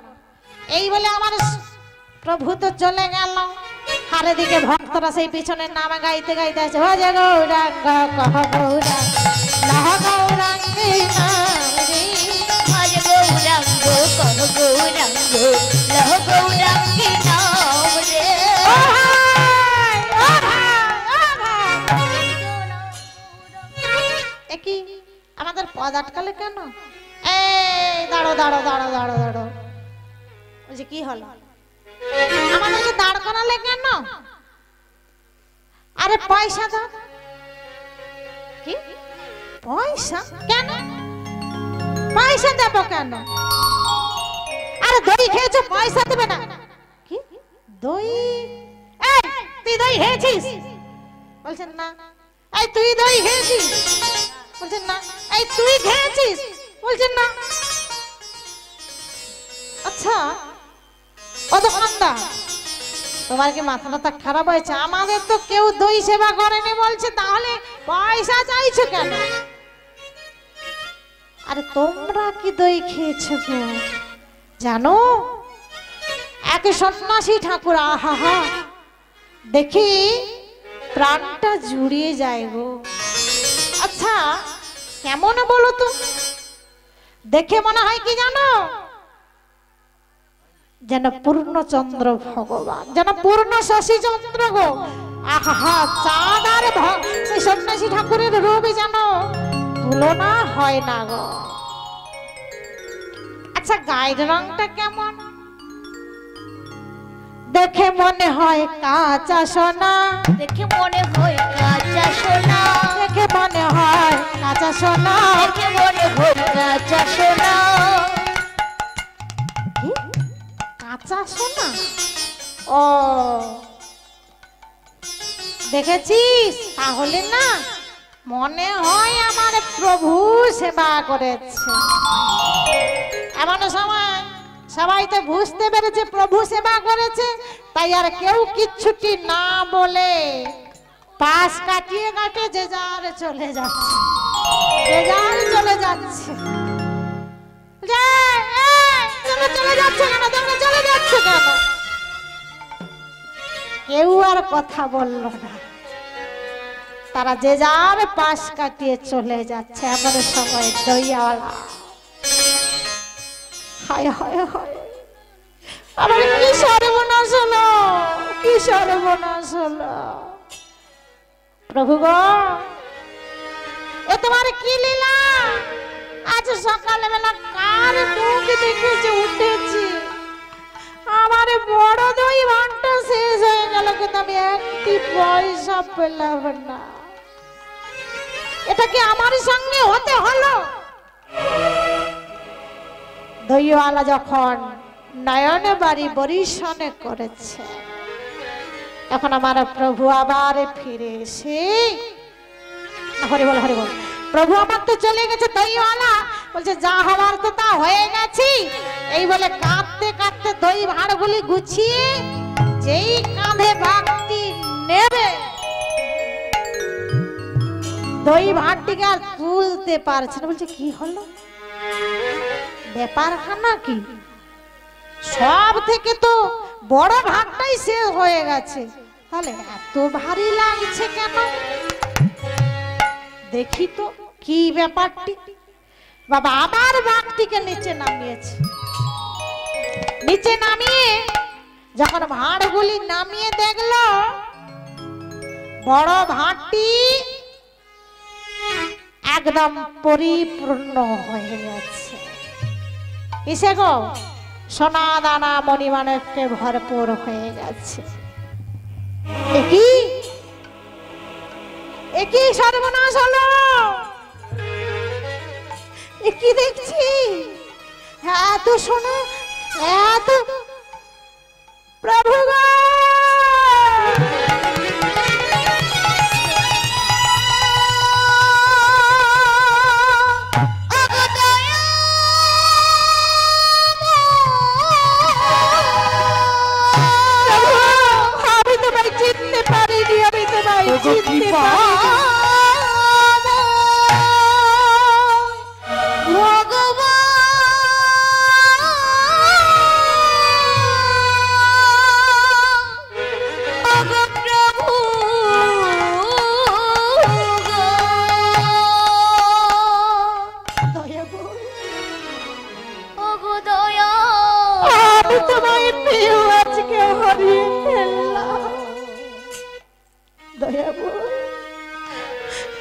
এই বলে আমার প্রভু তো চলে গেল। আর এদিকে ভক্তরা সেই পিছনের নামে গাইতে গাইতে আছে, ভজ গৌরাঙ্গ কহ গৌরাঙ্গ লহ গৌরাঙ্গী নামে, ভজ গৌরাঙ্গ কহ গৌরাঙ্গ লহ গৌরাঙ্গী নামে। ও ভাই, ও ভাই, ও ভাই। একই আমাদের পদ আটকালে কেন? এই দাঁড়ো দাঁড়ো দাঁড়ো দাঁড়ো দাঁড়ো, বলছি কি হলো, আমাদেরকে দাঁড় করালে কেন? আরে পয়সা দাও। কি পয়সা? কেন পয়সা দেব কেন? আরে দই খেয়েছো, পয়সা দেবে না? কি দই? এই তুই দই খেয়েছিস? বলছেন না। এই তুই দই খেয়েছিস? বলছেন না। এই তুই খেয়েছিস? বলছেন না। আচ্ছা ও দোকানদার, তোমার কি মাথা খারাপ হয়েছে? আমাদের তো কেউ দই সেবা করেনি বলছে, তাহলে পয়সা চাইছো কেন? আরে তোমরা কি দই খেয়েছো গো? জানো এক সন্ন্যাসী ঠাকুর, আহা দেখি প্রাণটা জুড়িয়ে যায় গো। আচ্ছা কেমন বলো তো, দেখে মনে হয় কি জানো, যেন পূর্ণচন্দ্র ভগবান, যেন পূর্ণ শশী চন্দ্র গো। আহা চাঁদ আর সেই সন্ন্যাসী ঠাকুরের রূপ যেন তুলনা হয় না গো। আচ্ছা গায়ের রংটা কেমন? দেখে মনে হয় কাঁচা সোনা, দেখে মনে হয় কাঁচা সোনা, দেখে মনে হয় কাঁচা সোনা, দেখে মনে হয় কাঁচা সোনা। কাঁচা সোনা? ও দেখেছিস? তাহলে না মনে হয় আমার প্রভু সেবা করেছে। এমন সময় সবাই তো বুঝতে পেরেছে প্রভু সেবা করেছে, তাই আর কেউ কিচ্ছুটি না বলে পাশ কাটিয়ে কাটে যে যার চলে যাচ্ছে, যে যার চলে যাচ্ছে। চলে যাচ্ছে কেন? তোমরা চলে যাচ্ছে কেন? কেউ আর কথা বলল না, তারা যে যার পাশ কাটিয়ে চলে যাচ্ছে। এমন সময় দইয়াওয়ালা, হায় হায় হায়, আমার কি সর্বনাশ হলো, কি সর্বনাশ হলো। প্রভু গো, এ তোমার কি লীলা? আজ সকালবেলা কার মুখ দেখেছি উঠেছি, আমার বড় দই ভান্ডা শেষ হয়ে গেল, কিন্তু আমি একটি পয়সা পেলাম না। এটা কি আমার সঙ্গে হতে হলো? দইওয়ালা যখন নয়ন বাড়ি বরিশনে করেছে, এখন আমার প্রভু আবার ফিরে এসে, হরি বল হরি বল, প্রভু আমার তো চলে গেছে। দইওয়ালা বলছে যা হওয়ার তো তা হয়ে গেছি, এই বলে কাঁদতে কাঁদতে দই ভাঁড়গুলি গুছিয়ে যেই কাঁধে ভাগটি নেবে, দই ভাঁড়টিকে আর তুলতে পারছে না। বলছে কি হলো, ব্যাপারখানা কি? সব থেকে তো বড় ভাগটাই শেষ হয়ে গেছে, তাহলে এত ভারী লাগছে কেন? দেখি তো কি ব্যাপারটি। বাবা আবার ভাগটিকে নিচে নামিয়েছে। নিচে নামিয়ে যখন ভাঁড়গুলি নামিয়ে দেখলো, বড় ভাঁড়টি একদম পরিপূর্ণ হয়ে গেছে। কিসে গো? সোনা দানা মণিমাণিক্যে ভরপুর হয়ে গেছে। একই সর্বনাশ হলো, কি দেখছি? এত সোনা, এত প্রভু গো, আমি তোমায় চিনতে পারিনি, আমি তোমায় চিনতে পারিনি।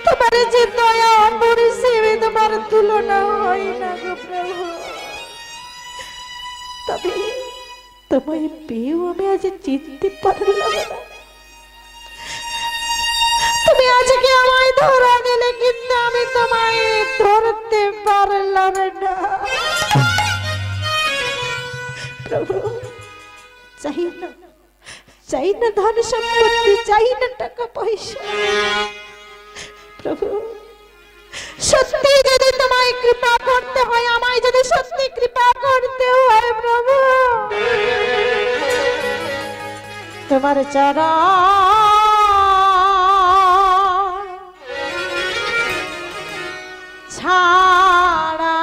তোমার যে দয়া পরিষেবে তোমার তুলনা হয় না গো প্রভু। তবে তোমায় পেয়েও আমি আজ চিনতে পারলাম না। তুমি আজকে আমায় ধরা দিলে, কিন্তু আমি তোমায় ধরতে পারলাম না প্রভু। চাই না, চাই না ধন সম্পত্তি, চাই না টাকা পয়সা প্রভু। সত্যি যদি তোমায় কৃপা করতে হয়, আমায় যদি সত্যি কৃপা করতে হয় প্রভু, তোমার চরণ ছাড়া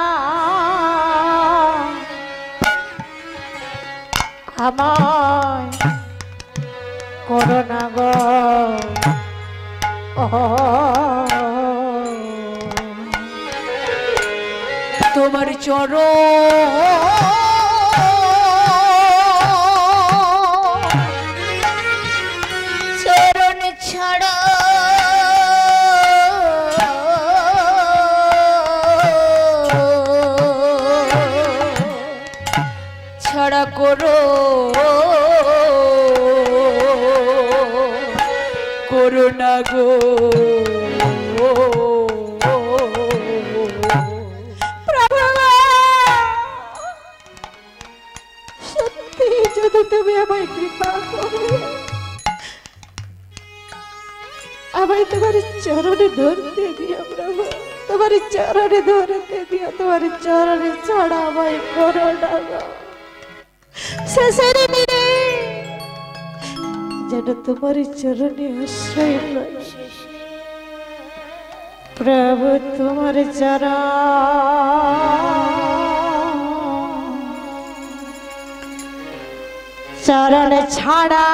আমায় করোনা গো। তোমার চরণ ছাড়া ছাড়া করো করুণা গো। সত্যি যদি তুমি আমায় কৃপা করো, भाई तुम्हारे चरण धरते दिया प्रभु, तुम्हारे चरण धरते दिया, तुम्हारे चरण छड़ा भाई कोरोना शेषे मिले जन तुम्हारे चरणे आश्रय प्रभु, तुम्हारे चरण छाड़ा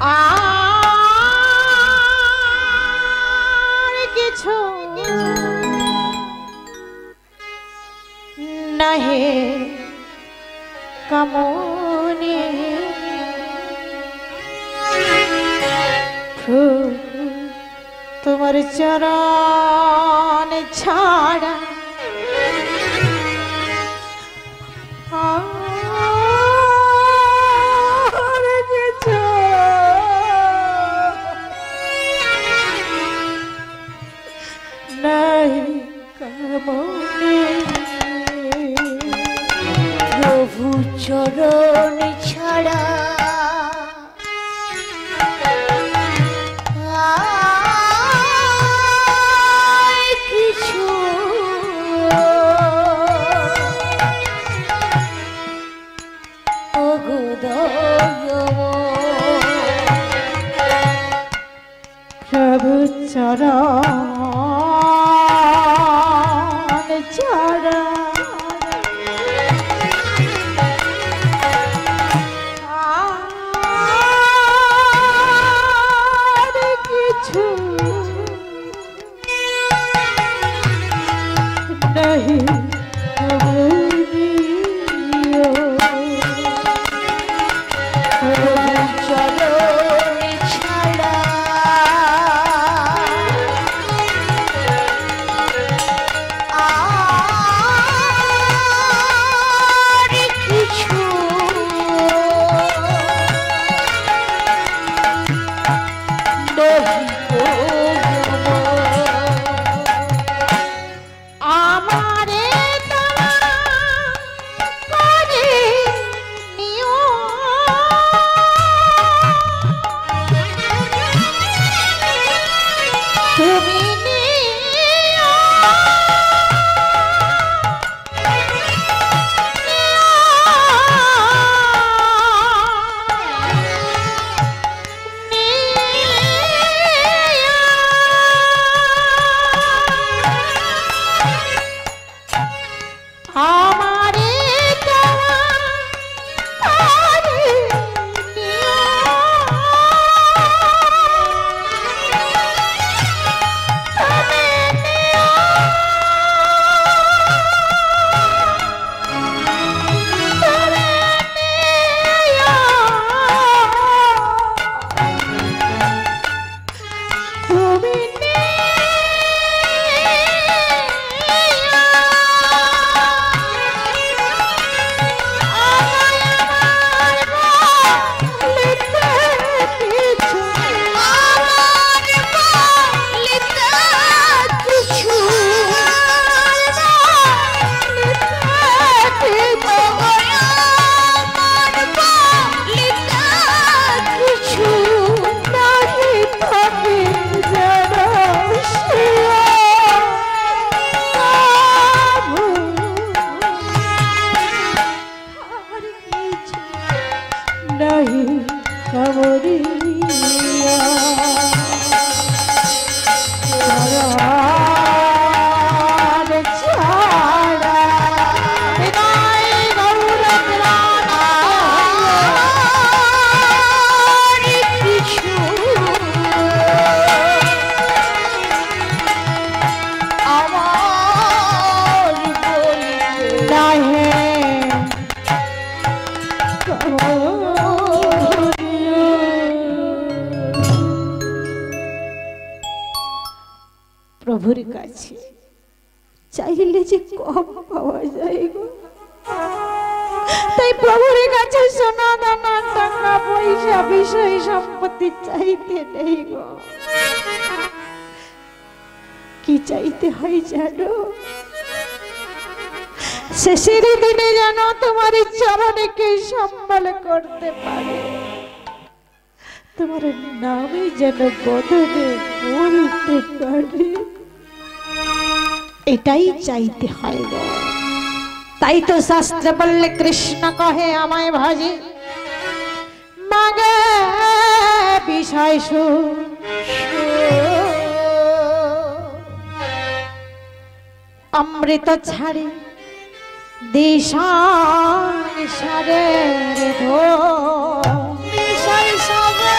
আর কিছু নাহি কামনে তোমার চরণ ছাড়া আর কিছু নাহি কামনে প্রভু চরণ ছাড়া আর কিছু প্রভু চরণ ছাড়া আর কিছু নাহি প্রভুর কাছে চাইলে যে কম পাওয়া যায় গো, তাই প্রভুর কাছে সোনা দানা টাকা পয়সা বিষয় সম্পত্তি চাইতে নেই গো। কি চাইতে হয় জানো? শেষের দিনে যেন তোমার চরণকে সম্বল করতে পারে, তোমার নামে যেন বদলে বলতে পারে, এটাই চাইতে হয় গো। তাই তো শাস্ত্রে বললে কৃষ্ণ কহে আমায় ভাজি, মাগে বিষয় অমৃত ছাড়ে দিশান সারে ধো বিষয় সবে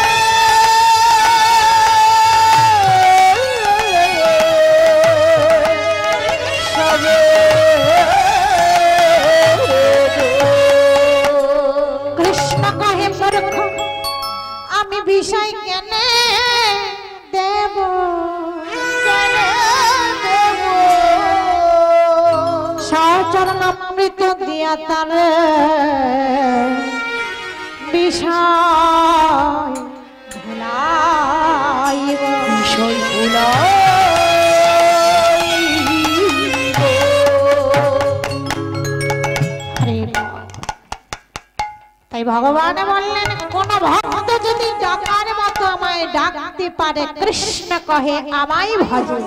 কৃষ্ণ কহে মূর্খ আমি বিষয় কেনে দেব, সচরণ অমৃত দিয়া তার বিষয় ভুলাইব, বিষয় ভুলাইব। তাই ভগবান বললেন কোন ভক্ত যদি ডাকার মতো আমায় ডাকতে পারে, কৃষ্ণ কহে আমায় ভজে।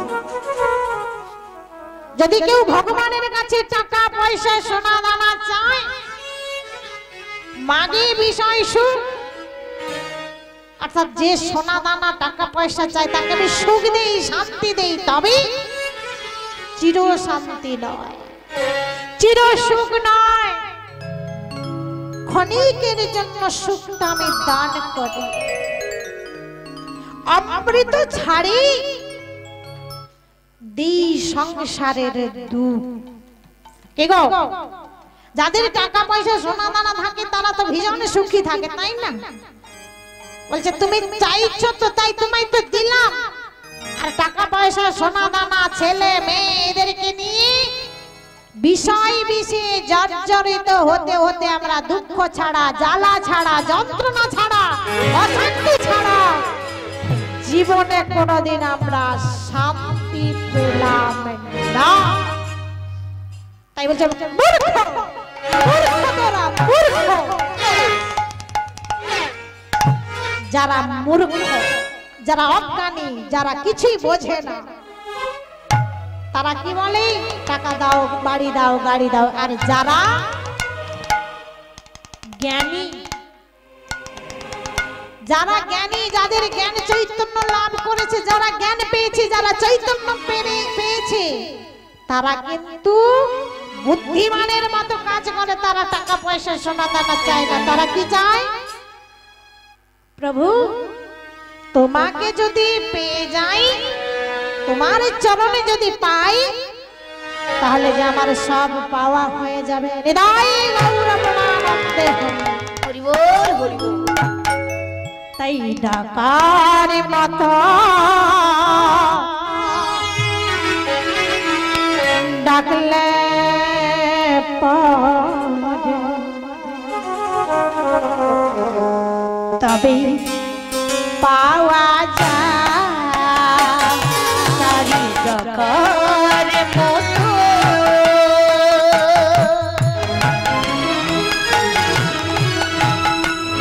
যদি কেউ ভগবানের কাছে টাকা পয়সা সোনা দানা চায়, মাগে বিষয় সুখ, অর্থাৎ যে সোনা দানা টাকা পয়সা চায় তাকে আমি সুখ দেই, শান্তি দেই, তবে চির শান্তি নয়, চির সুখ নয়, ক্ষণিকের জন্য সুখটা আমি দান করি। অমৃত ছাড়ি দি সংসারের দুঃখ। কে গো, যাদের টাকা পয়সা সোনা দানা থাকে তারা তো ভীষণ সুখী থাকে, তাই না? বলছে তুমি চাইছো তো তাই তোমায় তো দিলাম, আর টাকা পয়সা সোনা দানা ছেলে মেয়েদেরকে নিয়ে বিষয় বিষে জর্জরিত হতে হতে আমরা দুঃখ ছাড়া, জ্বালা ছাড়া, যন্ত্রণা ছাড়া, অশান্তি ছাড়া জীবনে কোনোদিন আমরা শান্তি পেলাম না। তাই বলছে মূর্খ, মূর্খ তোরা, মূর্খ। যারা মূর্খ, যারা অজ্ঞানী, যারা কিছুই বোঝে না, তারা কি বলে টাকা দাও, বাড়ি দাও, গাড়ি দাও। আর যারা জ্ঞানী, যারা জ্ঞানী, যাদের জ্ঞান চৈতন্য লাভ করেছে, যারা জ্ঞান পেয়েছে, যারা চৈতন্য পেয়েছে, তারা কিন্তু বুদ্ধিমানের মতো কাজ করে। তারা টাকা পয়সা সোনা দানা চায় না, তারা কি চায়? প্রভু তোমাকে যদি পেয়ে যাই, তোমার চরণে যদি পাই, তাহলে যে আমার সব পাওয়া হয়ে যাবে। হৃদয় গৌর প্রণামন্তে হরি বল, হরি বল। তাই ডাকার মতো ডাকলে তবে পাওয়া যায়। তারি ডাকার মতো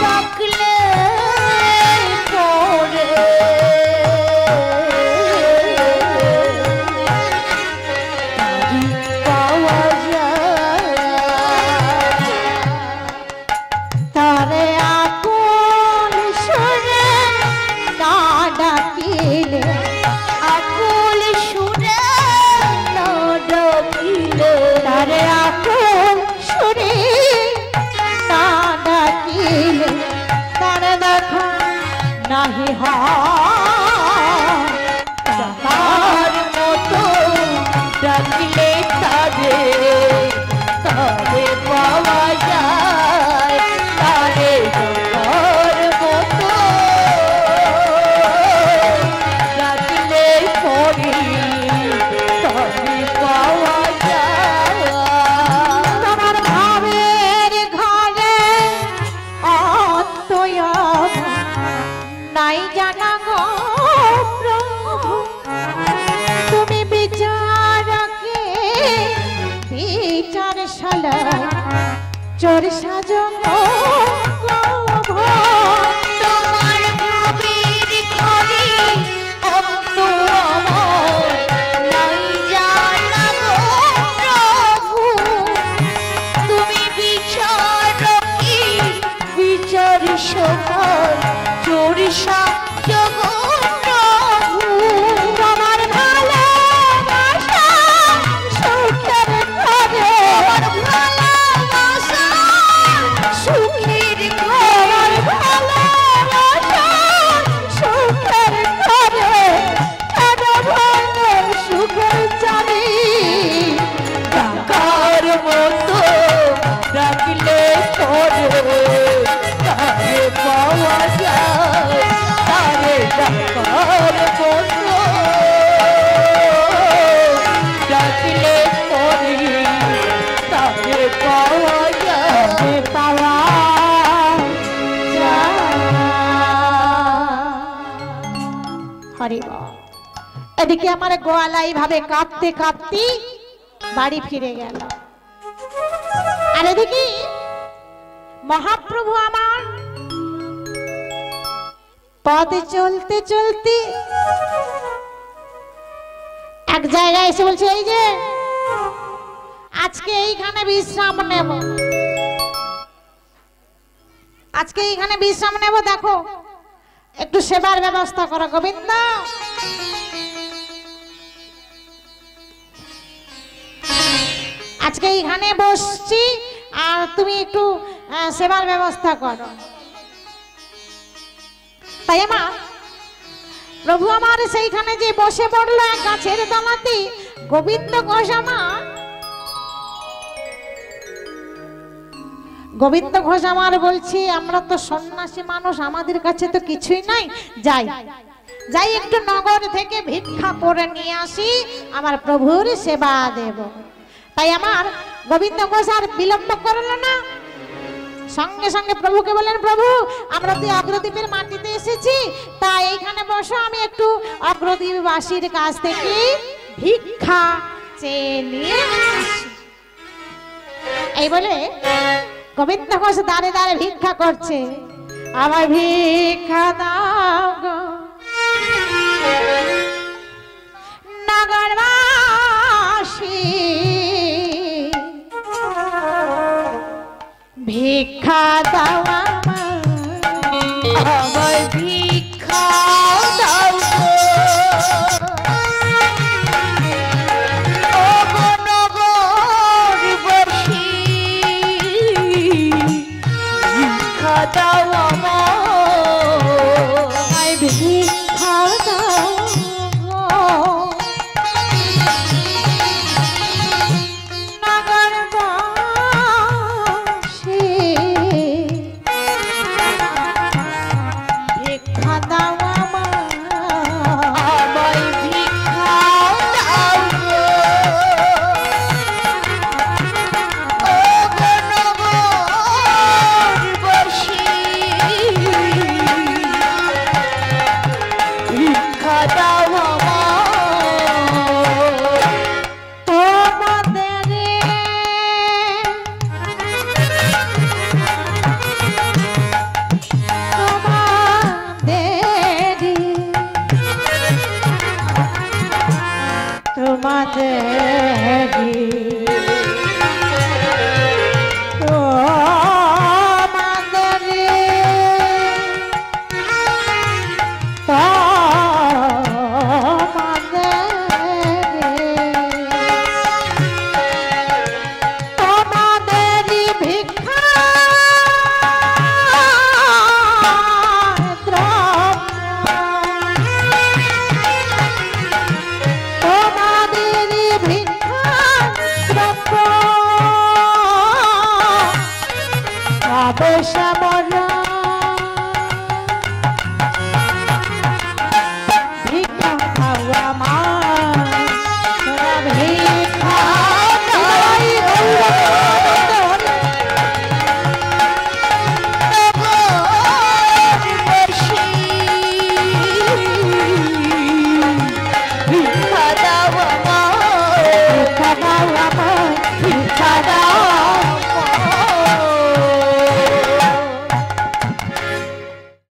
ডাকলে পরে তারি পাওয়া যায়। তারে আকুল সুরে না ডাকিলে, আকুল সুরে না ডাকিলে, তারে আকুল সুরে না ডাকিলে, তারে দেখা নাহি হয়। তাহার মতো ডাকিলে তারে, তারে পাওয়া যায়। তারে ডাকার মতো ডাকলে পরে তারে পাওয়া যায়। তোমার ভাবের ঘরে অন্তয় নাই জানা গো, ভালো চোর সাজন তোমার ভাবের ঘরে অন্ত আমার নাই জানা গো প্রভু। তুমি বিচারকি বিচার সভার চোর সাজন প্রভু। তোমার ভালোবাসা সুখের ঘরে আমার ভালোবাসা সুখের ঘর ভালোবাসা সুখের ঘরে কেন ভাঙে সুখের চাবি কার মতো ডাকলে পরে তারে পাওয়া যায়, তারে ডাকার মতো ডাকলে পরে তারে পাওয়া যায়। পাওয়া হরি বল। এদিকে আমার গোয়ালা এইভাবে কাঁদতে কাঁদতে বাড়ি ফিরে গেল, আর এদিকে মহাপ্রভু আমার পথে চলতে চলতে এক জায়গায় এসে বলছে, এই যে আজকে এইখানে বিশ্রাম নেব, আজকে এইখানে বিশ্রাম নেব, দেখো একটু সেবার ব্যবস্থা করো গোবিন্দ। আজকে এইখানে বসছি আর তুমি একটু সেবার ব্যবস্থা করো। তাই আমার প্রভু আমার সেইখানে যে বসে পড়লো এক গাছের তলাতে, গোবিন্দ ঘোষ আমার গোবিন্দ ঘোষ আমার বলছি, আমরা তো সন্ন্যাসী মানুষ, আমাদের কাছে তো কিছুই নাই, যাই যাই একটু নগর থেকে ভিক্ষা করে নিয়ে আসি, আমার প্রভুর সেবা দেব। তাই আমার গোবিন্দ ঘোষ আর বিলম্ব করলো না, সঙ্গে সঙ্গে প্রভুকে বললেন, প্রভু আমরা তো অগ্রদ্বীপের মাটিতে এসেছি, তাই এইখানে বসো, আমি একটু অগ্রদ্বীপবাসীর কাছ থেকে ভিক্ষা চেয়ে নিয়ে আসি। এই বলে গোবিন্দ ঘোষ দাঁড়ে দাঁড়ে ভিক্ষা করছে, আমার ভিক্ষা দাও গো নগরবাসী, ভিক্ষা দাও আমার ভিক্ষা দাও ও গো নগরবাসী, ভিক্ষা দাও আমায় ভিক্ষা দাও গো নগরবাসী, ভিক্ষা দাও আমায় ভিক্ষা দাও ও গো নগরবাসী, ভিক্ষা দাও তোমাদের